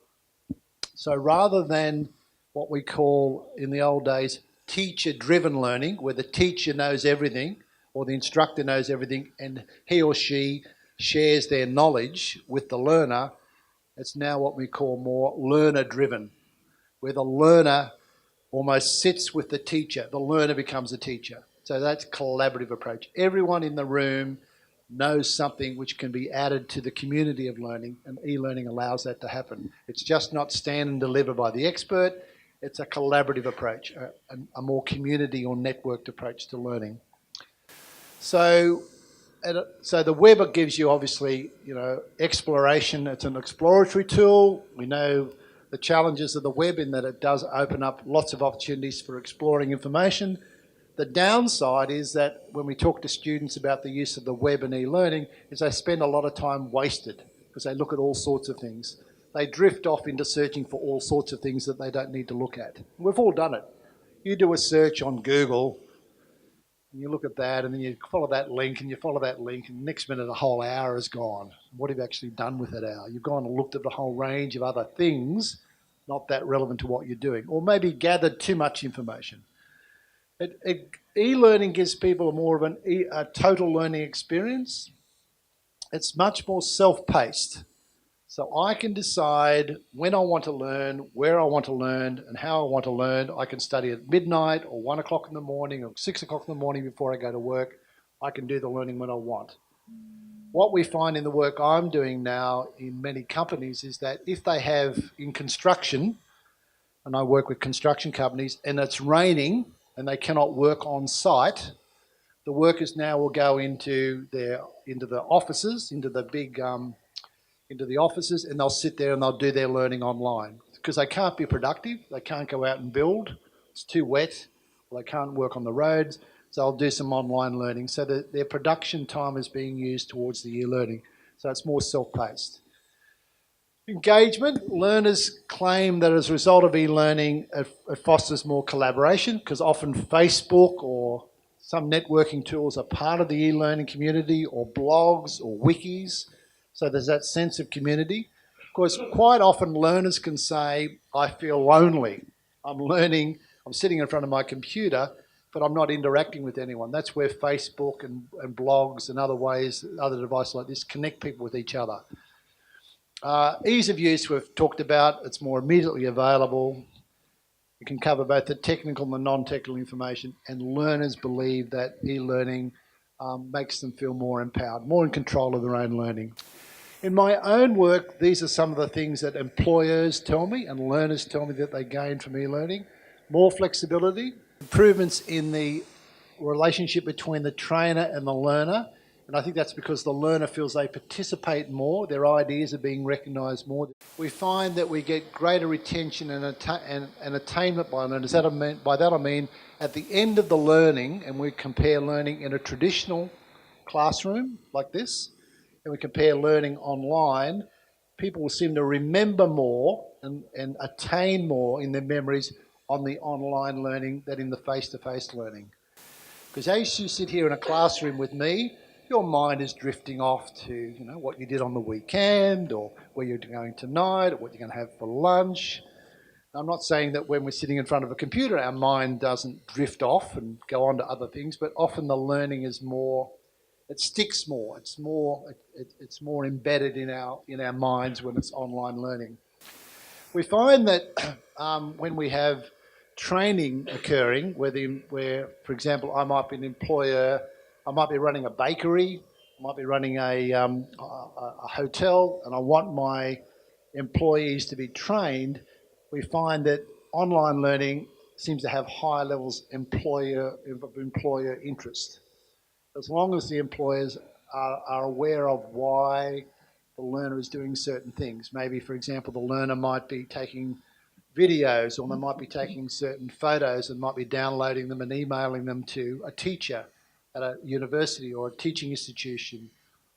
Speaker 1: So rather than what we call in the old days teacher-driven learning, where the teacher knows everything or the instructor knows everything and he or she shares their knowledge with the learner, it's now what we call more learner-driven, where the learner almost sits with the teacher. The learner becomes a teacher. So that's collaborative approach. Everyone in the room knows something which can be added to the community of learning, and e-learning allows that to happen. It's just not stand and deliver by the expert. It's a collaborative approach, a more community or networked approach to learning. So the web gives you obviously, exploration. It's an exploratory tool. We know the challenges of the web in that it does open up lots of opportunities for exploring information. The downside is that when we talk to students about the use of the web and e-learning, is they spend a lot of time wasted because they look at all sorts of things. They drift off into searching for all sorts of things that they don't need to look at. We've all done it. You do a search on Google, and you look at that, and then you follow that link, and you follow that link, and the next minute a whole hour is gone. What have you actually done with that hour? You've gone and looked at a whole range of other things, not that relevant to what you're doing, or maybe gathered too much information. E-learning gives people more of a total learning experience. It's much more self-paced. So I can decide when I want to learn, where I want to learn, and how I want to learn. I can study at midnight or 1 o'clock in the morning or 6 o'clock in the morning before I go to work. I can do the learning when I want. What we find in the work I'm doing now in many companies is that if they have in construction, and I work with construction companies, and it's raining and they cannot work on site, the workers now will go into the offices, into the offices, and they'll sit there and they'll do their learning online because they can't be productive. They can't go out and build. It's too wet. Or they can't work on the roads. So they'll do some online learning. So that their production time is being used towards the e-learning. So it's more self-paced. Engagement. Learners claim that as a result of e-learning, it fosters more collaboration because often Facebook or Some networking tools are part of the e-learning community, or blogs or wikis. So there's that sense of community. Of course, quite often learners can say, I feel lonely. I'm learning, I'm sitting in front of my computer, but I'm not interacting with anyone. That's where Facebook and blogs and other ways, other devices like this connect people with each other. Ease of use we've talked about. It's more immediately available. It can cover both the technical and the non-technical information, and learners believe that e-learning makes them feel more empowered, more in control of their own learning. In my own work, these are some of the things that employers tell me and learners tell me that they gain from e-learning. More flexibility, improvements in the relationship between the trainer and the learner. And I think that's because the learner feels they participate more, their ideas are being recognised more. We find that we get greater retention and attainment by learners. By that I mean at the end of the learning, and we compare learning in a traditional classroom like this, and we compare learning online, people will seem to remember more and attain more in their memories on the online learning than in the face-to-face learning. Because as you sit here in a classroom with me, your mind is drifting off to, what you did on the weekend, or where you're going tonight, or what you're going to have for lunch. I'm not saying that when we're sitting in front of a computer, our mind doesn't drift off and go on to other things, but often the learning is more, it sticks more. It's more embedded in our minds when it's online learning. We find that when we have training occurring, where, for example, I might be an employer, I might be running a bakery, I might be running a hotel, and I want my employees to be trained, we find that online learning seems to have higher levels of employer interest. As long as the employers are aware of why the learner is doing certain things. Maybe, for example, the learner might be taking videos, or they might be taking certain photos and might be downloading them and emailing them to a teacher at a university or a teaching institution,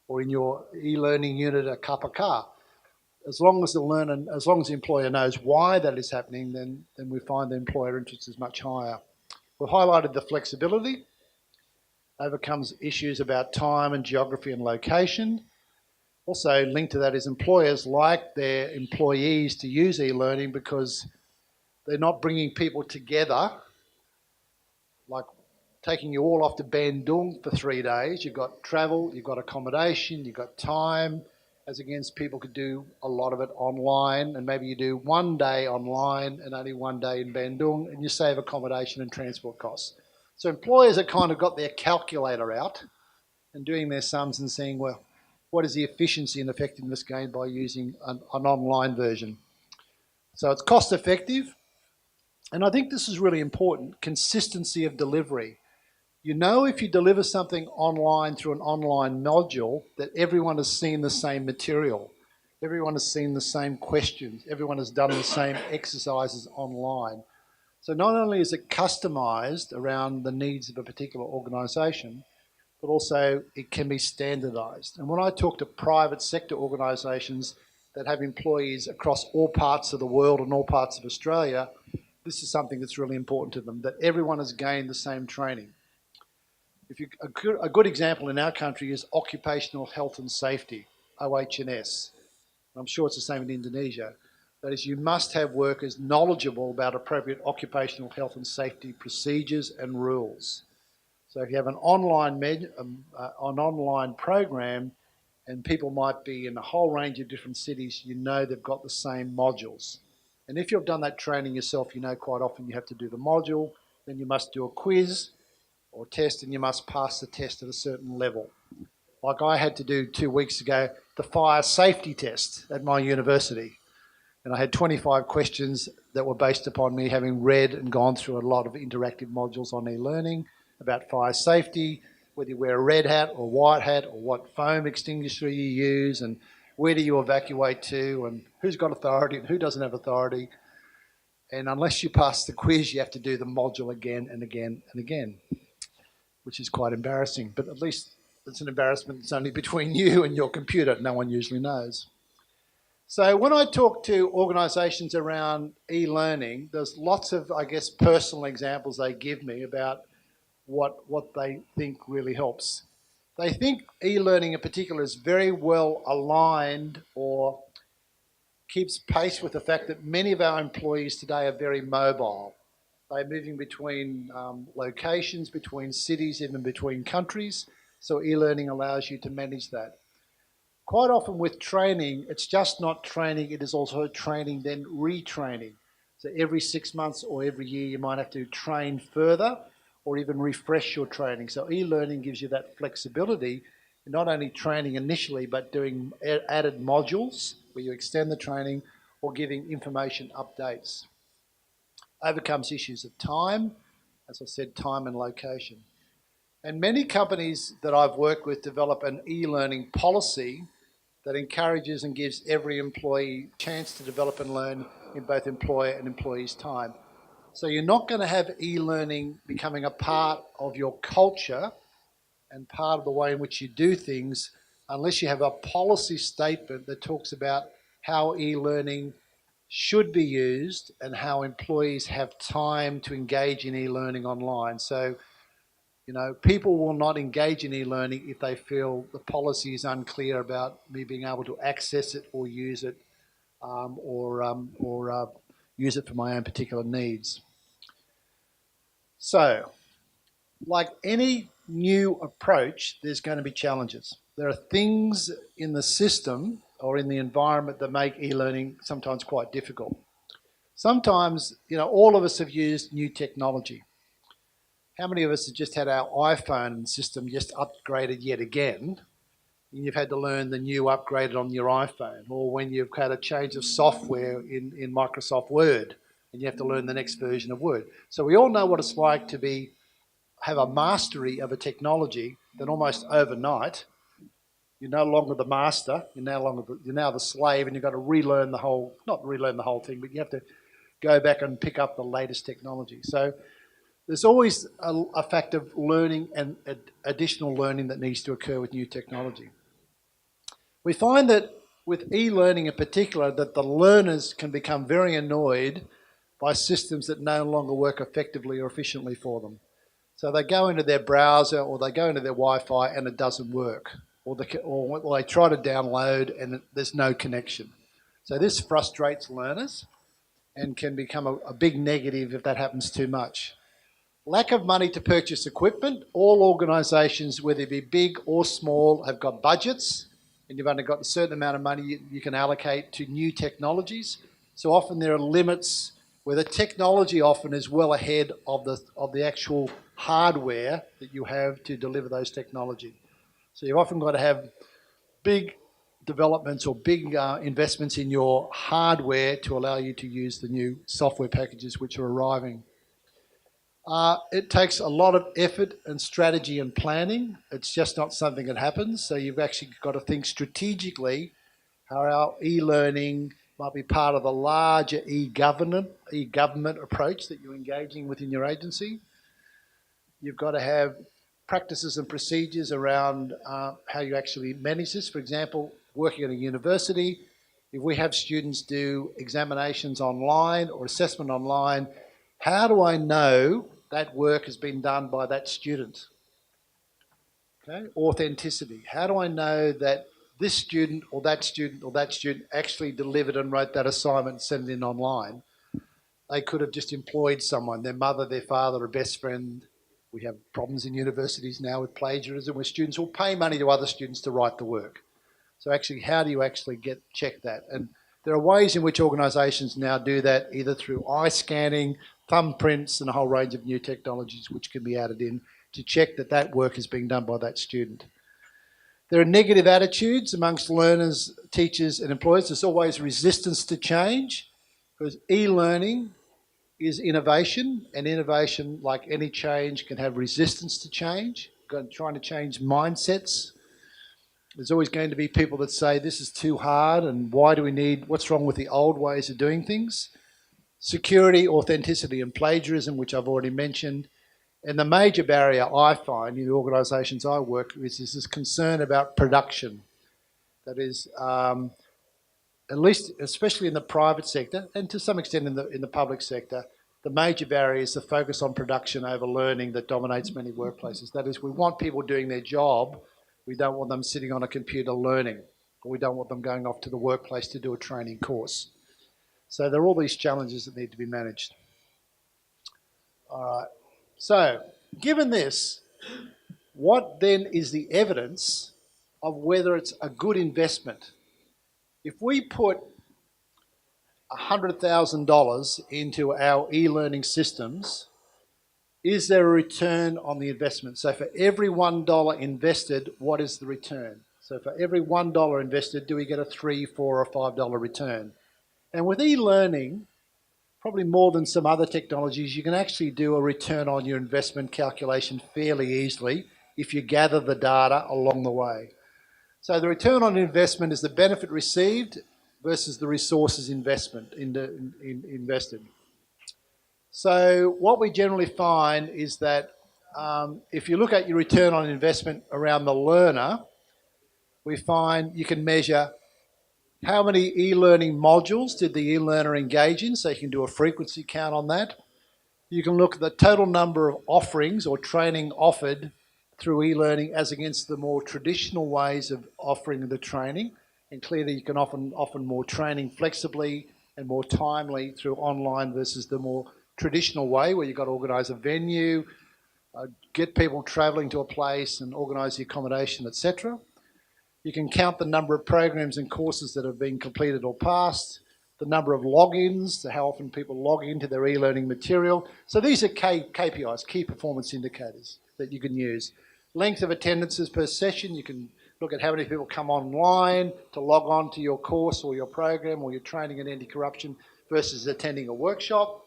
Speaker 1: or in your e-learning unit at Kapaka. As long as the employer knows why that is happening, then we find the employer interest is much higher. We've highlighted the flexibility, overcomes issues about time and geography and location. Also linked to that is employers like their employees to use e-learning because they're not bringing people together, like taking you all off to Bandung for 3 days. You've got travel, you've got accommodation, you've got time, as against people could do a lot of it online, and maybe you do 1 day online and only 1 day in Bandung, and you save accommodation and transport costs. So employers have kind of got their calculator out and doing their sums and saying, well, what is the efficiency and effectiveness gained by using an online version? So it's cost effective. And I think this is really important, consistency of delivery. You know, if you deliver something online through an online module, that everyone has seen the same material. Everyone has seen the same questions. Everyone has done the same exercises online. So not only is it customized around the needs of a particular organisation, but also it can be standardised. And when I talk to private sector organisations that have employees across all parts of the world and all parts of Australia, this is something that's really important to them, that everyone has gained the same training. A good example in our country is occupational health and safety, OH&S. I'm sure it's the same in Indonesia. That is, you must have workers knowledgeable about appropriate occupational health and safety procedures and rules. So if you have an online program, and people might be in a whole range of different cities, you know they've got the same modules. And if you've done that training yourself, you know quite often you have to do the module, then you must do a quiz or test, and you must pass the test at a certain level. Like I had to do 2 weeks ago, the fire safety test at my university. And I had 25 questions that were based upon me having read and gone through a lot of interactive modules on e-learning about fire safety, whether you wear a red hat or white hat, or what foam extinguisher you use, and where do you evacuate to, and who's got authority and who doesn't have authority. And unless you pass the quiz, you have to do the module again and again and again, which is quite embarrassing. But at least it's an embarrassment that's only between you and your computer. No one usually knows. So when I talk to organisations around e-learning, there's lots of, I guess, personal examples they give me about what they think really helps. They think e-learning in particular is very well aligned or keeps pace with the fact that many of our employees today are very mobile. They're moving between locations, between cities, even between countries. So e-learning allows you to manage that. Quite often with training, it's just not training, it is also training, then retraining. So every 6 months or every year, you might have to train further or even refresh your training. So e-learning gives you that flexibility, not only training initially, but doing added modules where you extend the training or giving information updates. Overcomes issues of time, as I said, time and location. And many companies that I've worked with develop an e-learning policy that encourages and gives every employee a chance to develop and learn in both employer and employee's time. So you're not going to have e-learning becoming a part of your culture and part of the way in which you do things unless you have a policy statement that talks about how e-learning should be used and how employees have time to engage in e-learning online. So, you know, people will not engage in e-learning if they feel the policy is unclear about me being able to access it or use it or use it for my own particular needs. So, like any new approach, there's going to be challenges. There are things in the system or in the environment that make e-learning sometimes quite difficult. Sometimes, you know, all of us have used new technology. How many of us have just had our iPhone system just upgraded yet again, and you've had to learn the new upgraded on your iPhone, or when you've had a change of software in Microsoft Word, and you have to learn the next version of Word. So we all know what it's like to have a mastery of a technology that almost overnight, you're no longer the master, you're now the slave, and you've got to relearn the whole, not relearn the whole thing, but you have to go back and pick up the latest technology. So there's always a fact of learning and additional learning that needs to occur with new technology. We find that with e-learning in particular, that the learners can become very annoyed by systems that no longer work effectively or efficiently for them. So they go into their browser or they go into their Wi-Fi and it doesn't work. Or they try to download and there's no connection. So this frustrates learners and can become a big negative if that happens too much. Lack of money to purchase equipment. All organisations, whether they be big or small, have got budgets, and you've only got a certain amount of money you can allocate to new technologies. So often there are limits where the technology often is well ahead of the actual hardware that you have to deliver those technology. So you've often got to have big developments or big investments in your hardware to allow you to use the new software packages which are arriving. It takes a lot of effort and strategy and planning. It's just not something that happens. So you've actually got to think strategically how our e-learning might be part of a larger e-government approach that you're engaging within your agency. You've got to have practices and procedures around how you actually manage this. For example, working at a university, if we have students do examinations online or assessment online, how do I know that work has been done by that student? Okay, authenticity. How do I know that this student or that student or that student actually delivered and wrote that assignment and sent it in online? They could have just employed someone, their mother, their father, a best friend. We have problems in universities now with plagiarism where students will pay money to other students to write the work. So actually, how do you actually check that? And there are ways in which organisations now do that, either through eye scanning, thumbprints, and a whole range of new technologies which can be added in to check that that work is being done by that student. There are negative attitudes amongst learners, teachers, and employers. There's always resistance to change because e-learning is innovation, and innovation, like any change, can have resistance to change. Trying to change mindsets. There's always going to be people that say this is too hard and what's wrong with the old ways of doing things? Security, authenticity and plagiarism, which I've already mentioned. And the major barrier I find in the organisations I work with is this concern about production. That is, at least, especially in the private sector and to some extent in the public sector, the major barrier is the focus on production over learning that dominates many workplaces. That is, we want people doing their job. We don't want them sitting on a computer learning, or we don't want them going off to the workplace to do a training course. So there are all these challenges that need to be managed. All right. So, given this, what then is the evidence of whether it's a good investment? If we put $100,000 into our e-learning systems, is there a return on the investment? So for every $1 invested, what is the return? So for every $1 invested, do we get a $3, $4, or $5 return? And with e-learning, probably more than some other technologies, you can actually do a return on your investment calculation fairly easily if you gather the data along the way. So the return on investment is the benefit received versus the resources invested. So what we generally find is that if you look at your return on investment around the learner, we find you can measure how many e-learning modules did the e-learner engage in, so you can do a frequency count on that. You can look at the total number of offerings or training offered through e-learning as against the more traditional ways of offering the training. And clearly you can offer more training flexibly and more timely through online versus the more traditional way where you've got to organise a venue, get people travelling to a place and organise the accommodation, etc. You can count the number of programs and courses that have been completed or passed, the number of logins, so how often people log into their e-learning material. So these are KPIs, key performance indicators that you can use. Length of attendances per session, you can look at how many people come online to log on to your course or your program or your training in anti-corruption versus attending a workshop.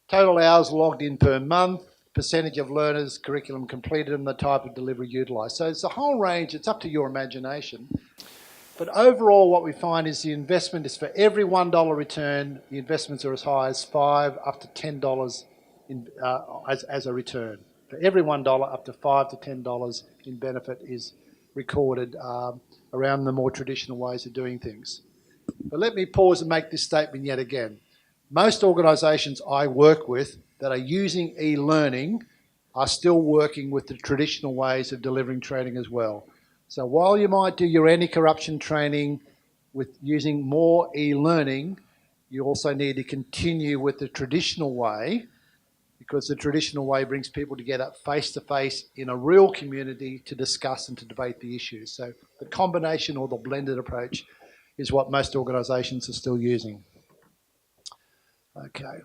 Speaker 1: Total hours logged in per month, percentage of learners, curriculum completed, and the type of delivery utilised. So it's a whole range, it's up to your imagination. But overall what we find is the investment is for every $1 return, the investments are as high as $5 up to $10 as a return. For every $1 up to $5 to $10 in benefit is recorded around the more traditional ways of doing things. But let me pause and make this statement yet again. Most organisations I work with that are using e-learning are still working with the traditional ways of delivering training as well. So while you might do your anti-corruption training with using more e-learning, you also need to continue with the traditional way, because the traditional way brings people together face-to-face in a real community to discuss and to debate the issues. So the combination or the blended approach is what most organisations are still using. Okay.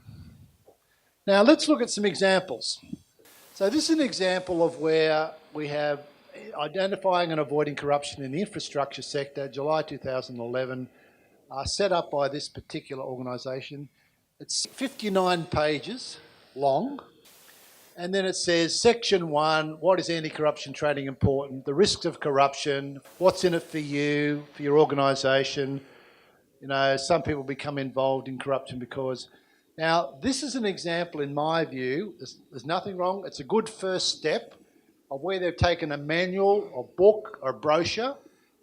Speaker 1: Now let's look at some examples. So this is an example of where we have identifying and avoiding corruption in the infrastructure sector, July 2011, set up by this particular organisation. It's 59 pages long, and then it says section 1, what is anti-corruption training important, the risks of corruption, what's in it for you, for your organisation. You know, some people become involved in corruption because... Now, this is an example, in my view, there's nothing wrong, it's a good first step of where they've taken a manual or book or brochure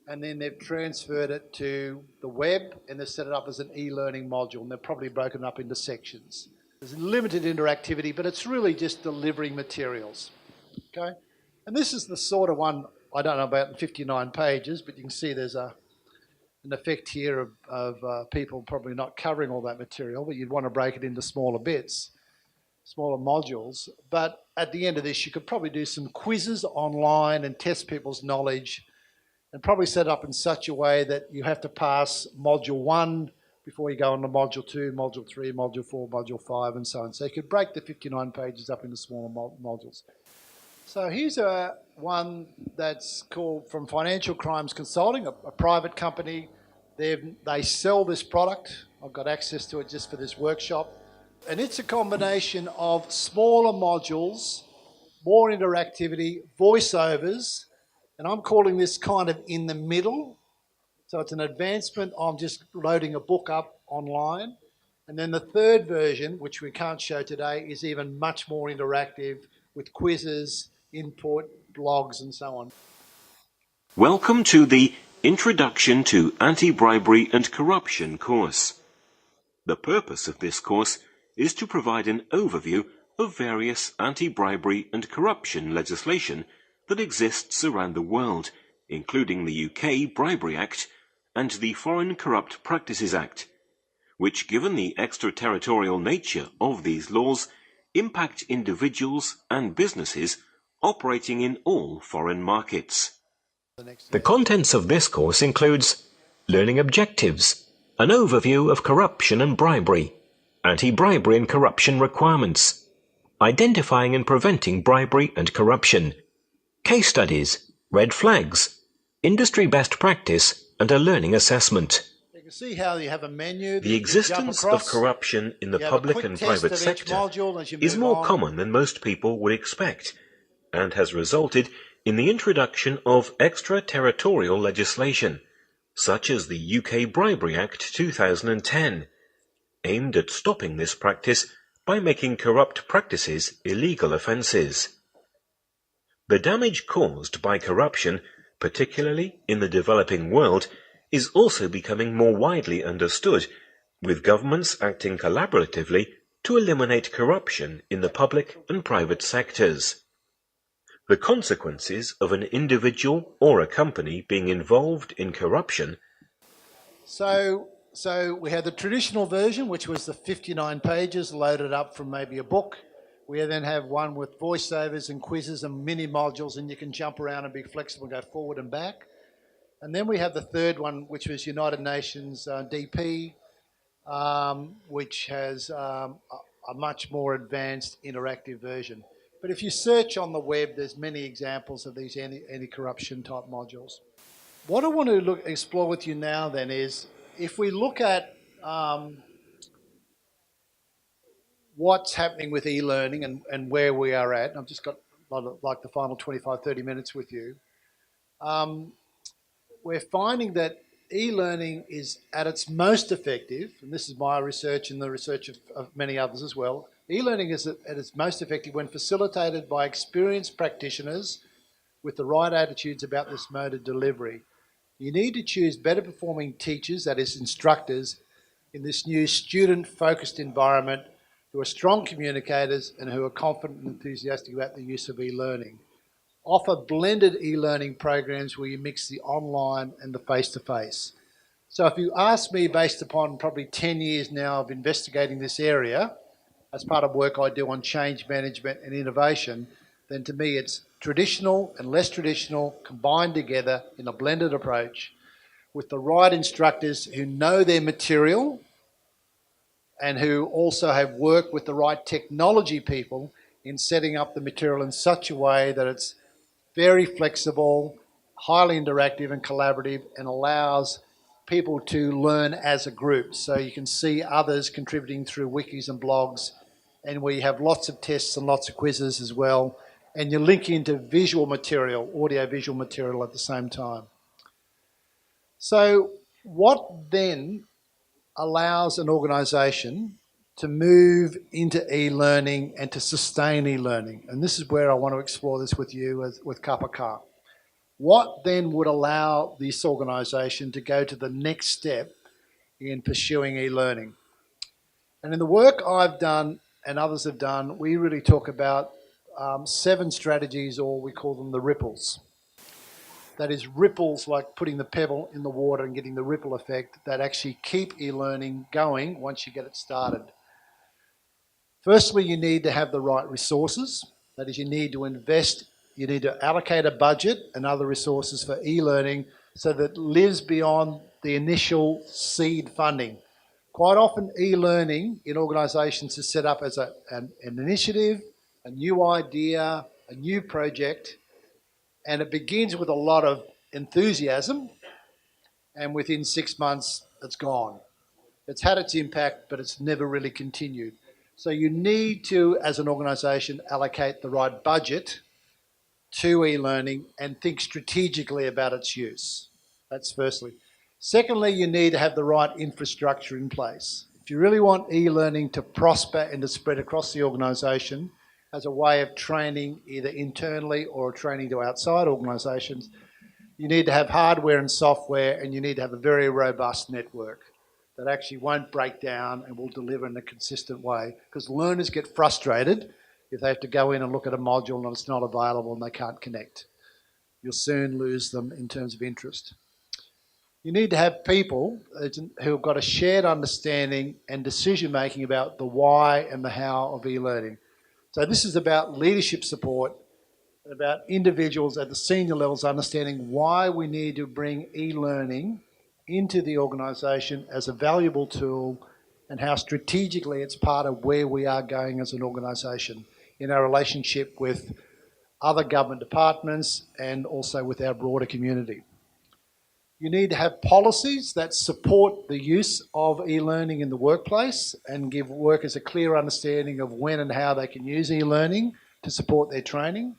Speaker 1: and then they've transferred it to the web and they've set it up as an e-learning module, and they're probably broken up into sections. There's limited interactivity, but it's really just delivering materials, okay? And this is the sort of one, I don't know about in 59 pages, but you can see there's an effect here of people probably not covering all that material, but you'd want to break it into smaller bits, smaller modules. But at the end of this, you could probably do some quizzes online and test people's knowledge and probably set up in such a way that you have to pass module 1 before you go on to module 2, module 3, module 4, module 5, and so on. So you could break the 59 pages up into smaller modules. So here's one that's called from Financial Crimes Consulting, a private company. They sell this product. I've got access to it just for this workshop. And it's a combination of smaller modules, more interactivity, voiceovers, and I'm calling this kind of in the middle. So it's an advancement on just loading a book up online. And then the third version, which we can't show today, is even much more interactive with quizzes, input, blogs, and so on.
Speaker 6: Welcome to the Introduction to Anti-Bribery and Corruption course. The purpose of this course is to provide an overview of various anti-bribery and corruption legislation that exists around the world, including the UK Bribery Act and the Foreign Corrupt Practices Act, which, given the extraterritorial nature of these laws, impact individuals and businesses operating in all foreign markets.
Speaker 7: The contents of this course includes learning objectives, an overview of corruption and bribery, anti-bribery and corruption requirements, identifying and preventing bribery and corruption, case studies, red flags, industry best practice, and a learning assessment.
Speaker 1: You can see how you have a menu.
Speaker 7: The existence of corruption in the public and private sector is more common than most people would expect, and has resulted in the introduction of extraterritorial legislation, such as the UK Bribery Act 2010, aimed at stopping this practice by making corrupt practices illegal offences. The damage caused by corruption, particularly in the developing world, is also becoming more widely understood, with governments acting collaboratively to eliminate corruption in the public and private sectors. The consequences of an individual or a company being involved in corruption.
Speaker 1: So we had the traditional version, which was the 59 pages loaded up from maybe a book. We then have one with voiceovers and quizzes and mini modules, and you can jump around and be flexible and go forward and back. And then we have the third one, which was United Nations DP, which has a much more advanced interactive version. But if you search on the web, there's many examples of these anti-corruption type modules. What I want to explore with you now then is, if we look at what's happening with e-learning and where we are at, and I've just got like the final 25, 30 minutes with you, we're finding that e-learning is at its most effective, and this is my research and the research of many others as well. E-learning is at its most effective when facilitated by experienced practitioners with the right attitudes about this mode of delivery. You need to choose better performing teachers, that is instructors, in this new student-focused environment who are strong communicators and who are confident and enthusiastic about the use of e-learning. Offer blended e-learning programs where you mix the online and the face-to-face. So if you ask me, based upon probably 10 years now of investigating this area, as part of work I do on change management and innovation, then to me it's traditional and less traditional combined together in a blended approach with the right instructors who know their material and who also have worked with the right technology people in setting up the material in such a way that it's very flexible, highly interactive and collaborative, and allows people to learn as a group. So you can see others contributing through wikis and blogs, and we have lots of tests and lots of quizzes as well, and you link into visual material, audio-visual material at the same time. So what then allows an organisation to move into e-learning and to sustain e-learning? And this is where I want to explore this with you with KPK. What then would allow this organisation to go to the next step in pursuing e-learning? And in the work I've done and others have done, we really talk about 7 strategies, or we call them the ripples. That is, ripples like putting the pebble in the water and getting the ripple effect that actually keep e-learning going once you get it started. Firstly, you need to have the right resources. That is, you need to invest, you need to allocate a budget and other resources for e-learning so that it lives beyond the initial seed funding. Quite often, e-learning in organisations is set up as an initiative, a new idea, a new project, and it begins with a lot of enthusiasm, and within 6 months, it's gone. It's had its impact, but it's never really continued. So you need to, as an organisation, allocate the right budget to e-learning and think strategically about its use. That's firstly. Secondly, you need to have the right infrastructure in place. If you really want e-learning to prosper and to spread across the organisation as a way of training either internally or training to outside organisations, you need to have hardware and software, and you need to have a very robust network. that actually won't break down and will deliver in a consistent way, because learners get frustrated if they have to go in and look at a module and it's not available and they can't connect. You'll soon lose them in terms of interest. You need to have people who have got a shared understanding and decision making about the why and the how of e-learning. So this is about leadership support, about individuals at the senior levels understanding why we need to bring e-learning into the organisation as a valuable tool, and how strategically it's part of where we are going as an organisation in our relationship with other government departments and also with our broader community. You need to have policies that support the use of e-learning in the workplace and give workers a clear understanding of when and how they can use e-learning to support their training.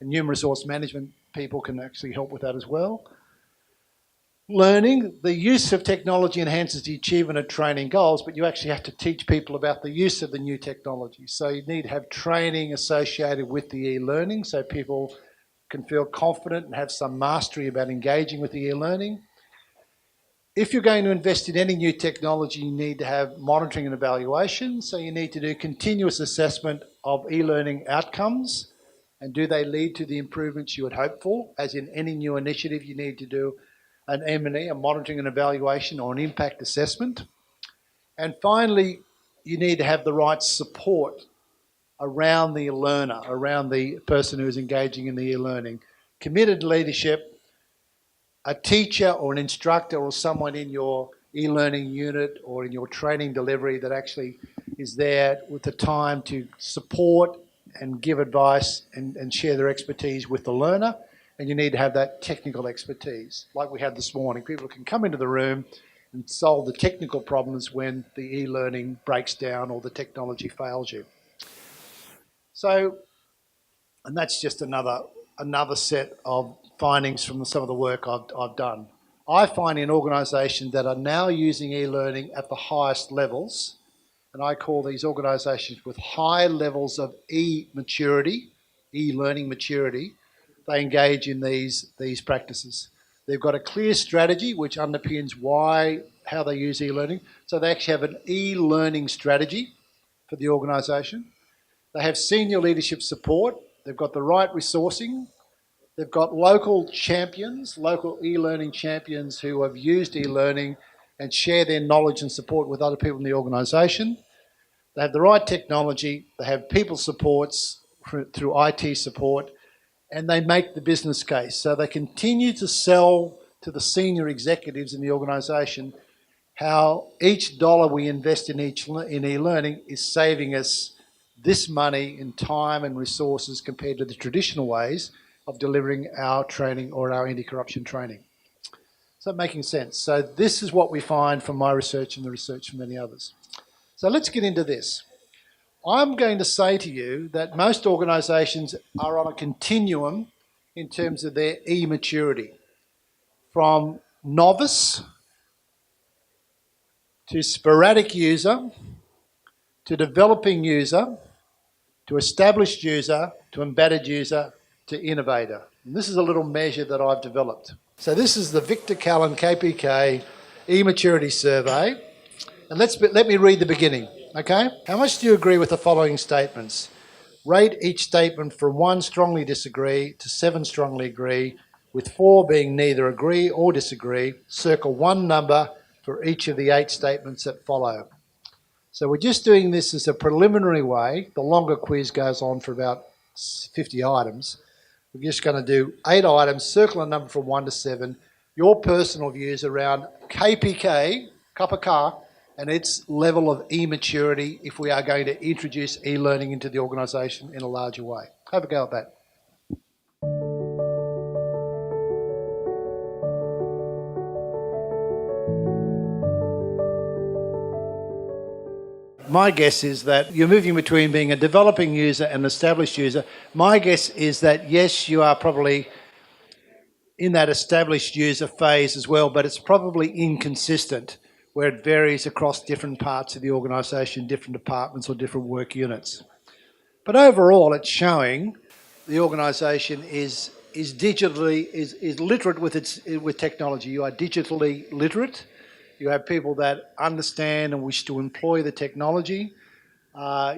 Speaker 1: And human resource management people can actually help with that as well. Learning, the use of technology enhances the achievement of training goals, but you actually have to teach people about the use of the new technology. So you need to have training associated with the e-learning so people can feel confident and have some mastery about engaging with the e-learning. If you're going to invest in any new technology, you need to have monitoring and evaluation. So you need to do continuous assessment of e-learning outcomes, and do they lead to the improvements you would hope for? As in any new initiative, you need to do an M&E, a monitoring and evaluation, or an impact assessment. And finally, you need to have the right support around the learner, around the person who is engaging in the e-learning. Committed leadership, a teacher or an instructor or someone in your e-learning unit or in your training delivery that actually is there with the time to support and give advice and share their expertise with the learner. And you need to have that technical expertise, like we had this morning. People can come into the room and solve the technical problems when the e-learning breaks down or the technology fails you. So, and that's just another set of findings from some of the work I've done. I find in organisations that are now using e-learning at the highest levels, and I call these organisations with high levels of e-maturity, e-learning maturity, they engage in these practices. They've got a clear strategy which underpins how they use e-learning. So they actually have an e-learning strategy for the organisation. They have senior leadership support. They've got the right resourcing. They've got local champions, local e-learning champions who have used e-learning and share their knowledge and support with other people in the organisation. They have the right technology. They have people supports through IT support, and they make the business case. So they continue to sell to the senior executives in the organisation how each dollar we invest in e-learning is saving us this money in time and resources compared to the traditional ways of delivering our training or our anti-corruption training. Is that making sense? So this is what we find from my research and the research from many others. So let's get into this. I'm going to say to you that most organisations are on a continuum in terms of their e-maturity, from novice to sporadic user to developing user to established user to embedded user to innovator. And this is a little measure that I've developed. So this is the Victor Callan KPK e-maturity survey. And let me read the beginning. Okay? How much do you agree with the following statements? Rate each statement from 1 strongly disagree to 7 strongly agree, with 4 being neither agree or disagree. Circle 1 number for each of the 8 statements that follow. So we're just doing this as a preliminary way. The longer quiz goes on for about 50 items. We're just going to do 8 items, circle a number from 1 to 7. Your personal views around KPK, Kappa Ka, and its level of e-maturity if we are going to introduce e-learning into the organisation in a larger way. Have a go at that. My guess is that you're moving between being a developing user and an established user. My guess is that, yes, you are probably in that established user phase as well, but it's probably inconsistent, where it varies across different parts of the organisation, different departments or different work units. But overall, it's showing the organisation is literate with technology. You are digitally literate. You have people that understand and wish to employ the technology.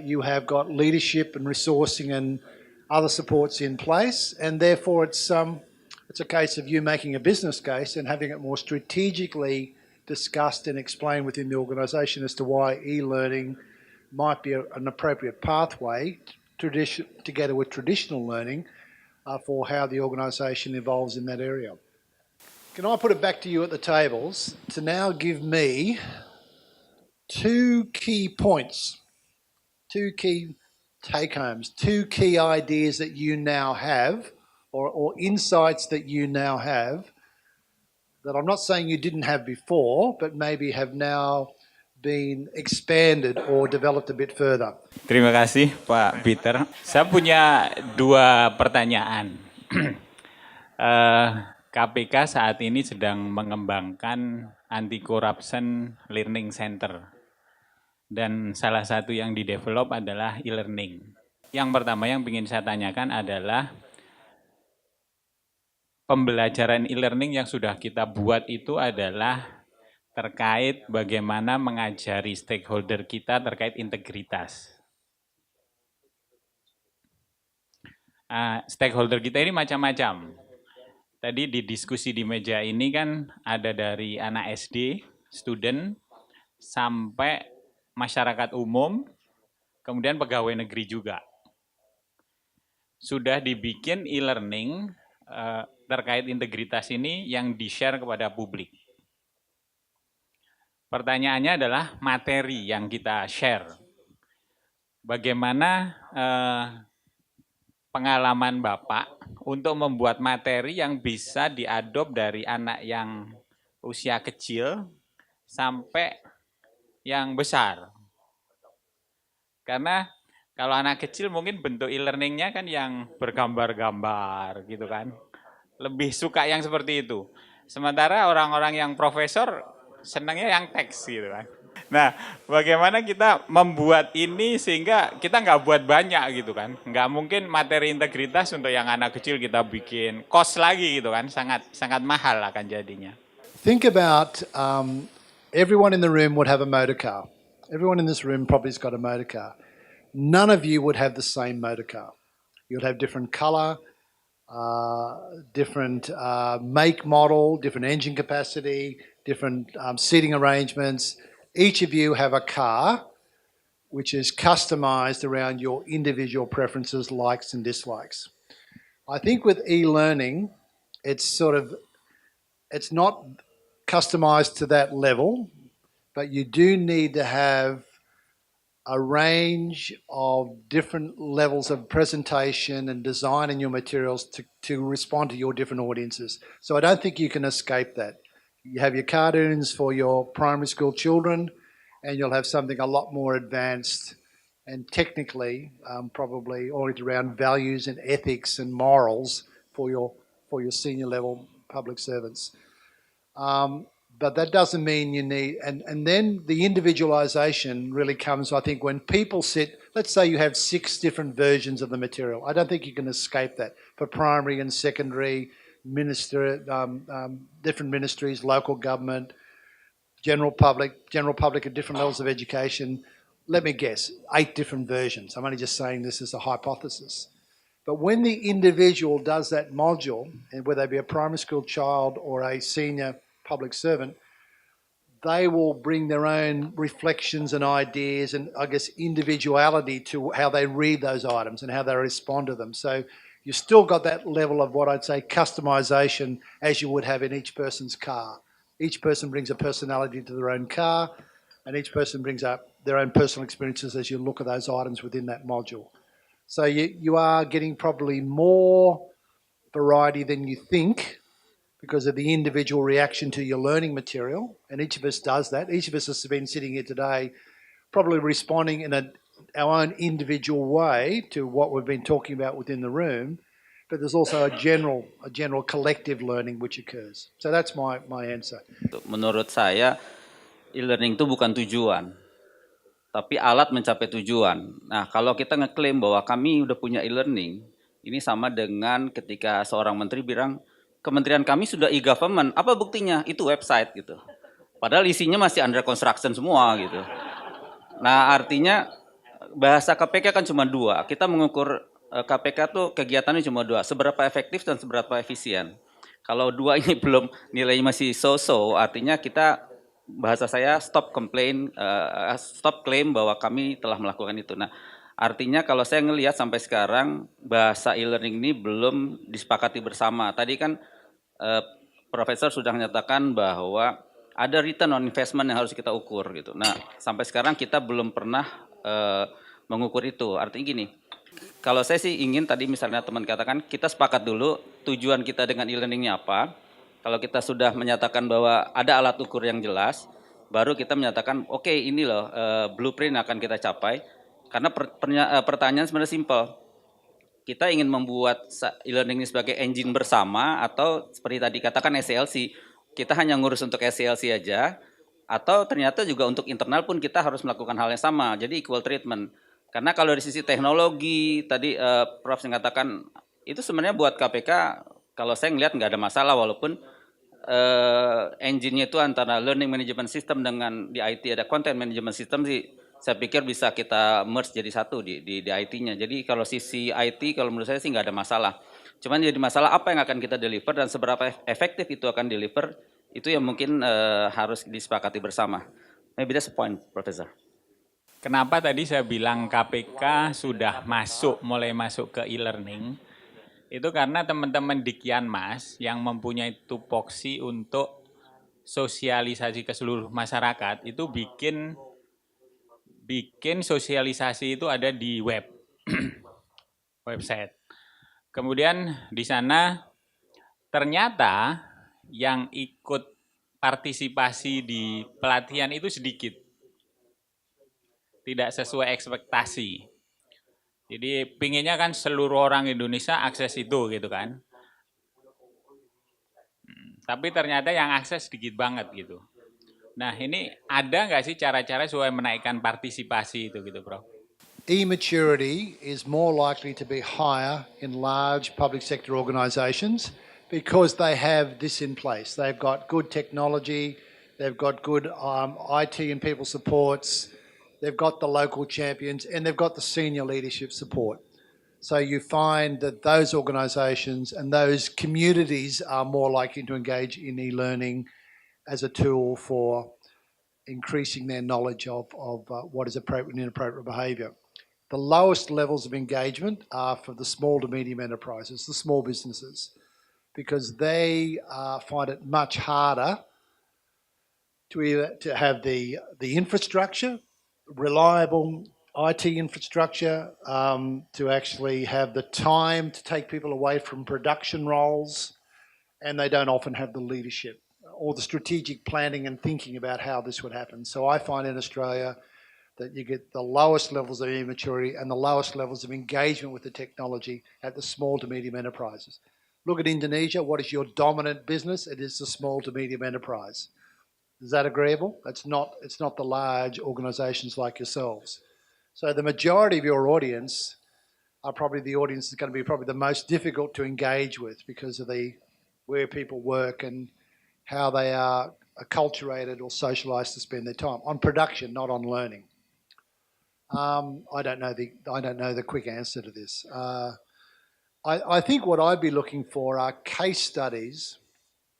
Speaker 1: You have got leadership and resourcing and other supports in place, and therefore it's a case of you making a business case and having it more strategically discussed and explained within the organisation as to why e-learning might be an appropriate pathway together with traditional learning for how the organisation evolves in that area. Can I put it back to you at the tables to now give me 2 key points, 2 key take-homes, 2 key ideas that you now have or insights that you now have that I'm not saying you didn't have before, but maybe have now been expanded or developed a bit further.
Speaker 8: Terima kasih Pak Peter. Saya punya 2 pertanyaan. KPK saat ini sedang mengembangkan Anti-Corruption Learning Center. Dan salah satu yang di-develop adalah e-learning. Yang pertama yang ingin saya tanyakan adalah pembelajaran e-learning yang sudah kita buat itu adalah terkait bagaimana mengajari stakeholder kita terkait integritas. Stakeholder kita ini macam-macam. Tadi di diskusi di meja ini kan ada dari anak SD, student, sampai masyarakat umum, kemudian pegawai negeri juga. Sudah dibikin e-learning terkait integritas ini yang di-share kepada publik. Pertanyaannya adalah materi yang kita share. Bagaimana pengalaman Bapak untuk membuat materi yang bisa diadop dari anak yang usia kecil sampai yang besar. Karena kalau anak kecil mungkin bentuk e-learningnya kan yang bergambar-gambar gitu kan. Lebih suka yang seperti itu. Sementara orang-orang yang profesor senangnya yang teks gitu kan. Nah, bagaimana kita membuat ini sehingga kita nggak buat banyak gitu kan. Nggak mungkin materi integritas untuk yang anak kecil kita bikin cost lagi gitu kan. Sangat mahal akan jadinya.
Speaker 1: Think about everyone in the room would have a motor car. Everyone in this room probably has got a motor car. None of you would have the same motor car. You'd have different colour, different make, model, different engine capacity, different seating arrangements. Each of you have a car which is customised around your individual preferences, likes and dislikes. I think with e-learning, it's not customised to that level, but you do need to have a range of different levels of presentation and design in your materials to respond to your different audiences. So I don't think you can escape that. You have your cartoons for your primary school children, and you'll have something a lot more advanced and technically probably oriented around values and ethics and morals for your senior level public servants. But that doesn't mean you need, and then the individualisation really comes, I think, when people sit, let's say you have 6 different versions of the material. I don't think you can escape that for primary and secondary, different ministries, local government, general public at different levels of education. Let me guess, 8 different versions. I'm only just saying this as a hypothesis. But when the individual does that module, and whether they be a primary school child or a senior public servant, they will bring their own reflections and ideas and, I guess, individuality to how they read those items and how they respond to them. So you still got that level of what I'd say customization as you would have in each person's car. Each person brings a personality to their own car, and each person brings up their own personal experiences as you look at those items within that module. So you are getting probably more variety than you think because of the individual reaction to your learning material, and each of us does that. Each of us has been sitting here today probably responding in our own individual way to what we've been talking about within the room, but there's also a general collective learning which occurs. So that's my answer.
Speaker 9: Menurut saya, e-learning itu bukan tujuan, tapi alat mencapai tujuan. Nah, kalau kita ngeklaim bahwa kami udah punya e-learning, ini sama dengan ketika seorang menteri bilang, Kementerian kami sudah e-government, apa buktinya? Itu website gitu. Padahal isinya masih under construction semua gitu. Nah artinya bahasa KPK kan cuma dua. Kita mengukur KPK tuh kegiatannya cuma dua. Seberapa efektif dan seberapa efisien. Kalau dua ini belum nilainya masih so-so, artinya kita bahasa saya stop claim bahwa kami telah melakukan itu. Nah, artinya kalau saya ngelihat sampai sekarang bahasa e-learning ini belum disepakati bersama. Tadi kan Profesor sudah menyatakan bahwa ada return on investment yang harus kita ukur gitu. Nah, sampai sekarang kita belum pernah mengukur itu. Artinya gini, kalau saya sih ingin tadi misalnya teman katakan kita sepakat dulu tujuan kita dengan e-learningnya apa. Kalau kita sudah menyatakan bahwa ada alat ukur yang jelas, baru kita menyatakan oke, ini loh blueprint akan kita capai. Karena pertanyaan sebenarnya simpel. Kita ingin membuat e-learning ini sebagai engine bersama atau seperti tadi katakan SCLC, kita hanya ngurus untuk SCLC aja, atau ternyata juga untuk internal pun kita harus melakukan hal yang sama, jadi equal treatment. Karena kalau dari sisi teknologi, tadi Prof mengatakan, itu sebenarnya buat KPK, kalau saya ngelihat nggak ada masalah, walaupun engine-nya itu antara learning management system dengan di IT ada content management system sih, saya pikir bisa kita merge jadi satu di IT-nya. Jadi kalau sisi IT, kalau menurut saya sih nggak ada masalah. Cuman jadi masalah apa yang akan kita deliver dan seberapa efektif itu akan deliver, itu yang mungkin harus disepakati bersama. Maybe that's the point, Professor.
Speaker 8: Kenapa tadi saya bilang KPK sudah mulai masuk ke e-learning? Itu karena teman-teman di Kianmas yang mempunyai tupoksi untuk sosialisasi ke seluruh masyarakat, itu bikin sosialisasi itu ada di website. Kemudian di sana ternyata yang ikut partisipasi di pelatihan itu sedikit. Tidak sesuai ekspektasi. Jadi pinginnya kan seluruh orang Indonesia akses itu gitu kan. Tapi ternyata yang akses sedikit banget gitu. Nah ini ada nggak sih cara-cara supaya menaikkan partisipasi itu gitu Prof?
Speaker 1: E-maturity is more likely to be higher in large public sector organisations because they have this in place. They've got good technology, they've got good IT and people supports, they've got the local champions, and they've got the senior leadership support. So you find that those organisations and those communities are more likely to engage in e-learning as a tool for increasing their knowledge of what is appropriate and inappropriate behaviour. The lowest levels of engagement are for the small to medium enterprises, the small businesses, because they find it much harder to have the infrastructure, reliable IT infrastructure, to actually have the time to take people away from production roles, and they don't often have the leadership or the strategic planning and thinking about how this would happen. So I find in Australia that you get the lowest levels of immaturity and the lowest levels of engagement with the technology at the small to medium enterprises. Look at Indonesia. What is your dominant business? It is the small to medium enterprise. Is that agreeable? It's not the large organisations like yourselves. So the majority of your audience are probably the audience that's going to be probably the most difficult to engage with because of where people work and how they are acculturated or socialised to spend their time on production, not on learning. I don't know the quick answer to this. I think what I'd be looking for are case studies,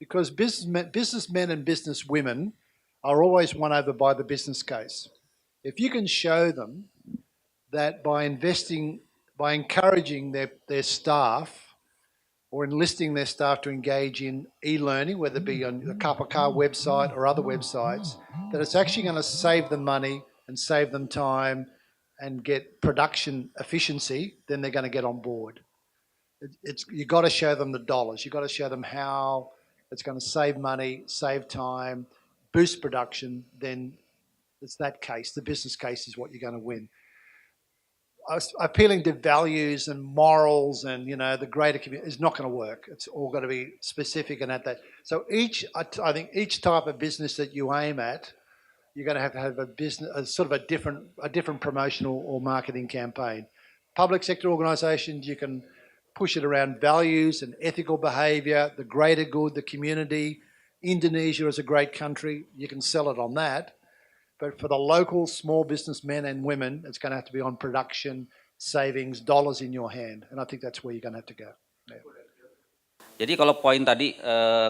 Speaker 1: because businessmen and businesswomen are always won over by the business case. If you can show them that by encouraging their staff or enlisting their staff to engage in e-learning, whether it be on the KPK website or other websites, that it's actually going to save them money and save them time and get production efficiency, then they're going to get on board. You've got to show them the dollars. You've got to show them how it's going to save money, save time, boost production. Then it's that case. The business case is what you're going to win. Appealing to values and morals and, the greater community is not going to work. It's all got to be specific and at that. So I think each type of business that you aim at, you're going to have a different promotional or marketing campaign. Public sector organisations, you can push it around values and ethical behaviour, the greater good, the community, Indonesia is a great country. You can sell it on that. But for the local small businessmen and women, it's going to have to be on production, savings, dollars in your hand. And I think that's where you're going to have to go. Yeah.
Speaker 9: Jadi kalau poin tadi,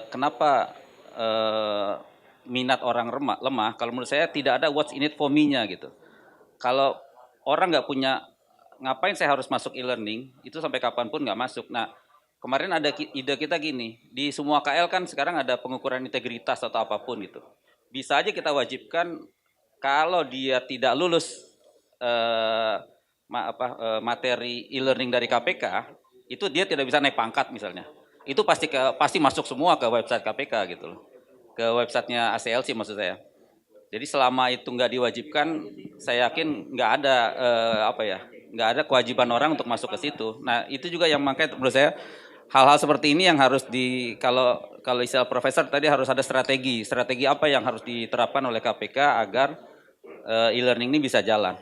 Speaker 9: kenapa minat orang lemah, kalau menurut saya tidak ada what's in it for me-nya gitu. Kalau orang nggak punya, ngapain saya harus masuk e-learning, itu sampai kapanpun nggak masuk. Nah, kemarin ada ide kita gini, di semua KL kan sekarang ada pengukuran integritas atau apapun gitu. Bisa aja kita wajibkan kalau dia tidak lulus materi e-learning dari KPK, itu dia tidak bisa naik pangkat misalnya. Itu pasti masuk semua ke website KPK gitu loh. Ke websitenya ACLC maksud saya. Jadi selama itu nggak diwajibkan, saya yakin nggak ada nggak ada kewajiban orang untuk masuk ke situ. Nah itu juga yang makanya menurut saya hal-hal seperti ini yang harus kalau istilah profesor tadi harus ada strategi apa yang harus diterapkan oleh KPK agar e-learning ini bisa jalan.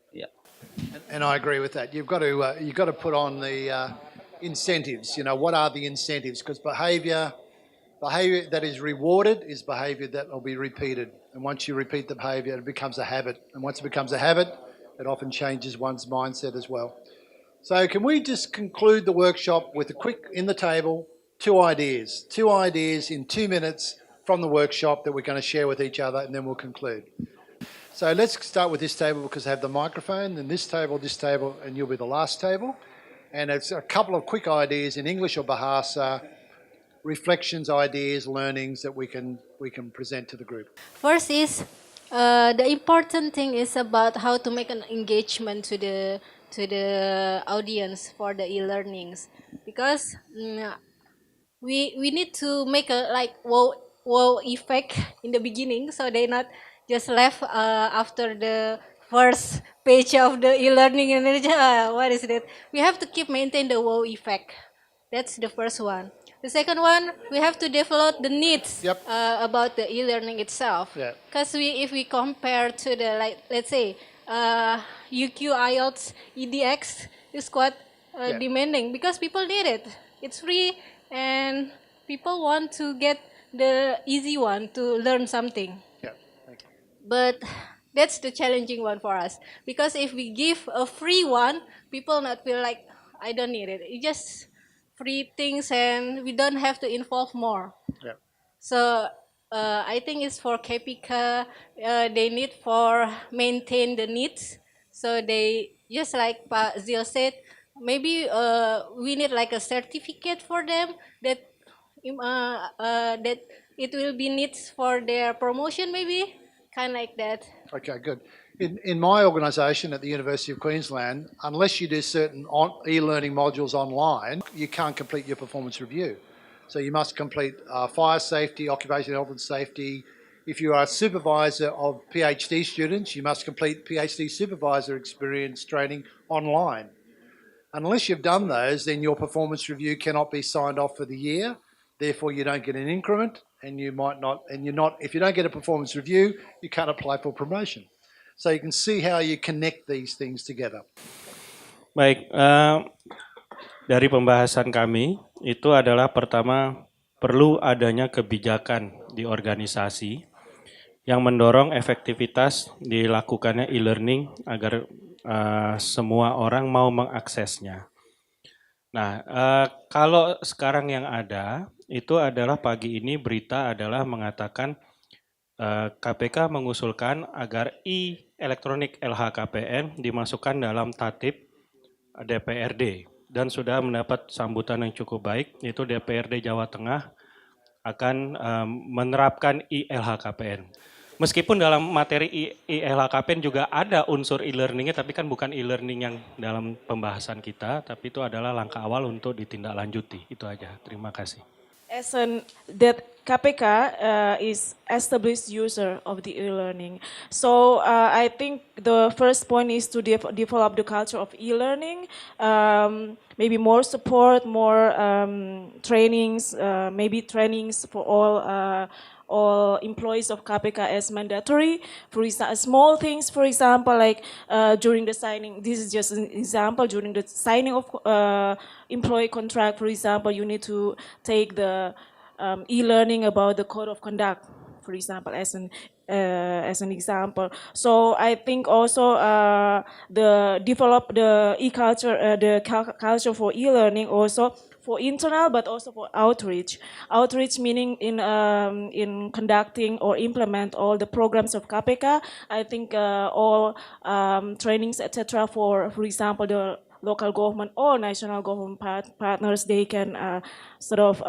Speaker 9: Yeah.
Speaker 1: And I agree with that. You've got to put on the incentives. You know, what are the incentives? Because behaviour that is rewarded is behaviour that will be repeated. And once you repeat the behaviour, it becomes a habit. And once it becomes a habit, it often changes one's mindset as well. So can we just conclude the workshop with a quick, in the table, two ideas in 2 minutes from the workshop that we're going to share with each other, and then we'll conclude. So let's start with this table because I have the microphone, then this table, and you'll be the last table. And it's a couple of quick ideas in English or Bahasa, reflections, ideas, learnings that we can present to the group.
Speaker 10: First is the important thing is about how to make an engagement to the audience for the e-learnings, because we need to make a wow effect in the beginning, so they not just left after the first page of the e-learning and what is that? We have to maintain the wow effect. That's the first one. The second one, we have to develop the needs about the e-learning itself. Because if we compare to the, let's say, UQ, IELTS, EDX is quite demanding because people need it. It's free and people want to get the easy one to learn something. But that's the challenging one for us. Because if we give a free one, people not feel like, I don't need it. It's just free things and we don't have to involve more. So I think it's for KPK, they need for maintain the needs. So they, just like Pak Zil said, maybe we need like a certificate for them that that it will be needs for their promotion maybe, kind of like that.
Speaker 1: Okay, good. In my organisation at the University of Queensland, unless you do certain e-learning modules online, you can't complete your performance review. So you must complete fire safety, occupational health and safety. If you are a supervisor of PhD students, you must complete PhD supervisor experience training online. Unless you've done those, then your performance review cannot be signed off for the year. Therefore, you don't get an increment, and you might not. And you're not. If you don't get a performance review, you can't apply for promotion. So you can see how you connect these things together.
Speaker 3: Baik, dari pembahasan kami itu adalah pertama perlu adanya kebijakan di organisasi yang mendorong efektivitas dilakukannya e-learning agar semua orang mau mengaksesnya. Nah, kalau sekarang yang ada itu adalah pagi ini berita adalah mengatakan KPK mengusulkan agar elektronik LHKPN dimasukkan dalam tatip DPRD dan sudah mendapat sambutan yang cukup baik, yaitu DPRD Jawa Tengah akan menerapkan LHKPN. Meskipun dalam materi LHKPN juga ada unsur e-learningnya, tapi kan bukan e-learning yang dalam pembahasan kita, tapi itu adalah langkah awal untuk ditindaklanjuti. Itu aja. Terima kasih.
Speaker 2: That KPK is established user of the e-learning. So I think the first point is to develop the culture of e-learning, maybe more support, more trainings, maybe trainings for all employees of KPK as mandatory. For example, small things, for example, like during the signing, this is just an example, during the signing of employee contract, for example, you need to take the e-learning about the code of conduct, for example, as an example. So I think also the develop the e-culture, the culture for e-learning also for internal, but also for outreach. Outreach meaning in conducting or implement all the programs of KPK. I think all trainings, etc. For example, the local government or national government partners, they can sort of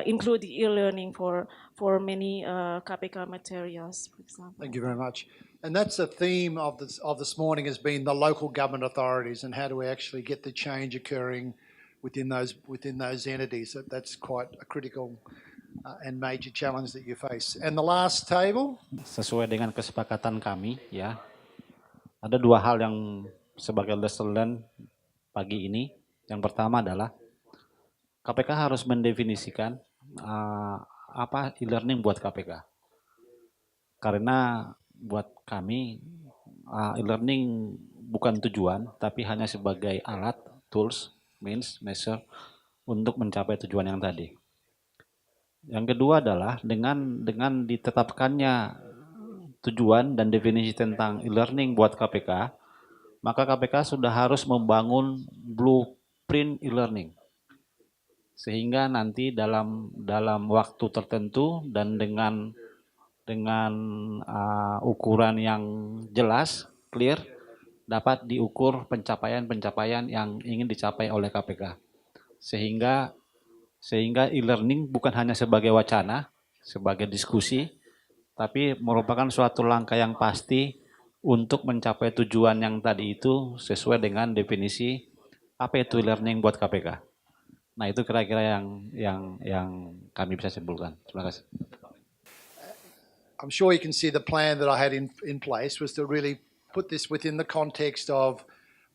Speaker 2: include the e-learning for many KPK materials, for example.
Speaker 1: Thank you very much. And that's the theme of this morning, has been the local government authorities and how do we actually get the change occurring within those entities. That's quite a critical and major challenge that you face. And the last table.
Speaker 5: Sesuai dengan kesepakatan kami, ya, ada dua hal yang sebagai lesson learned pagi ini. Yang pertama adalah KPK harus mendefinisikan apa e-learning buat KPK. Karena buat kami e-learning bukan tujuan, tapi hanya sebagai alat, tools, means, measure untuk mencapai tujuan yang tadi. Yang kedua adalah dengan ditetapkannya tujuan dan definisi tentang e-learning buat KPK, maka KPK sudah harus membangun blueprint e-learning. Sehingga nanti dalam waktu tertentu dan dengan ukuran yang jelas, clear, dapat diukur pencapaian-pencapaian yang ingin dicapai oleh KPK. Sehingga e-learning bukan hanya sebagai wacana, sebagai diskusi, tapi merupakan suatu langkah yang pasti untuk mencapai tujuan yang tadi itu sesuai dengan definisi apa itu e-learning buat KPK. Nah, itu kira-kira yang kami bisa simpulkan. Terima kasih.
Speaker 1: I'm sure you can see the plan that I had in place was to really put this within the context of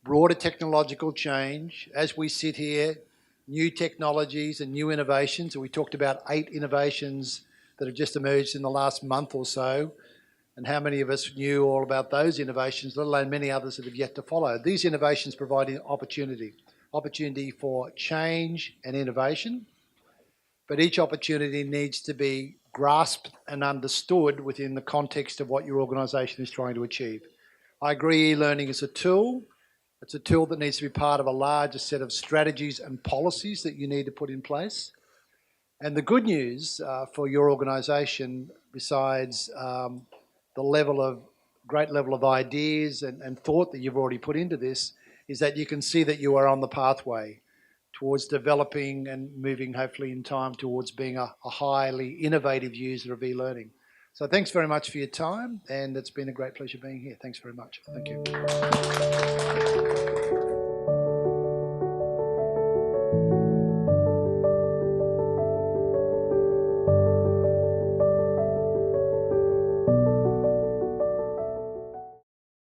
Speaker 1: broader technological change. As we sit here, new technologies and new innovations, and we talked about 8 innovations that have just emerged in the last month or so, and how many of us knew all about those innovations, let alone many others that have yet to follow. These innovations provide an opportunity for change and innovation, but each opportunity needs to be grasped and understood within the context of what your organisation is trying to achieve. I agree e-learning is a tool. It's a tool that needs to be part of a larger set of strategies and policies that you need to put in place. And the good news for your organisation, besides the great level of ideas and thought that you've already put into this, is that you can see that you are on the pathway towards developing and moving, hopefully in time, towards being a highly innovative user of e-learning. So thanks very much for your time, and it's been a great pleasure being here. Thank you.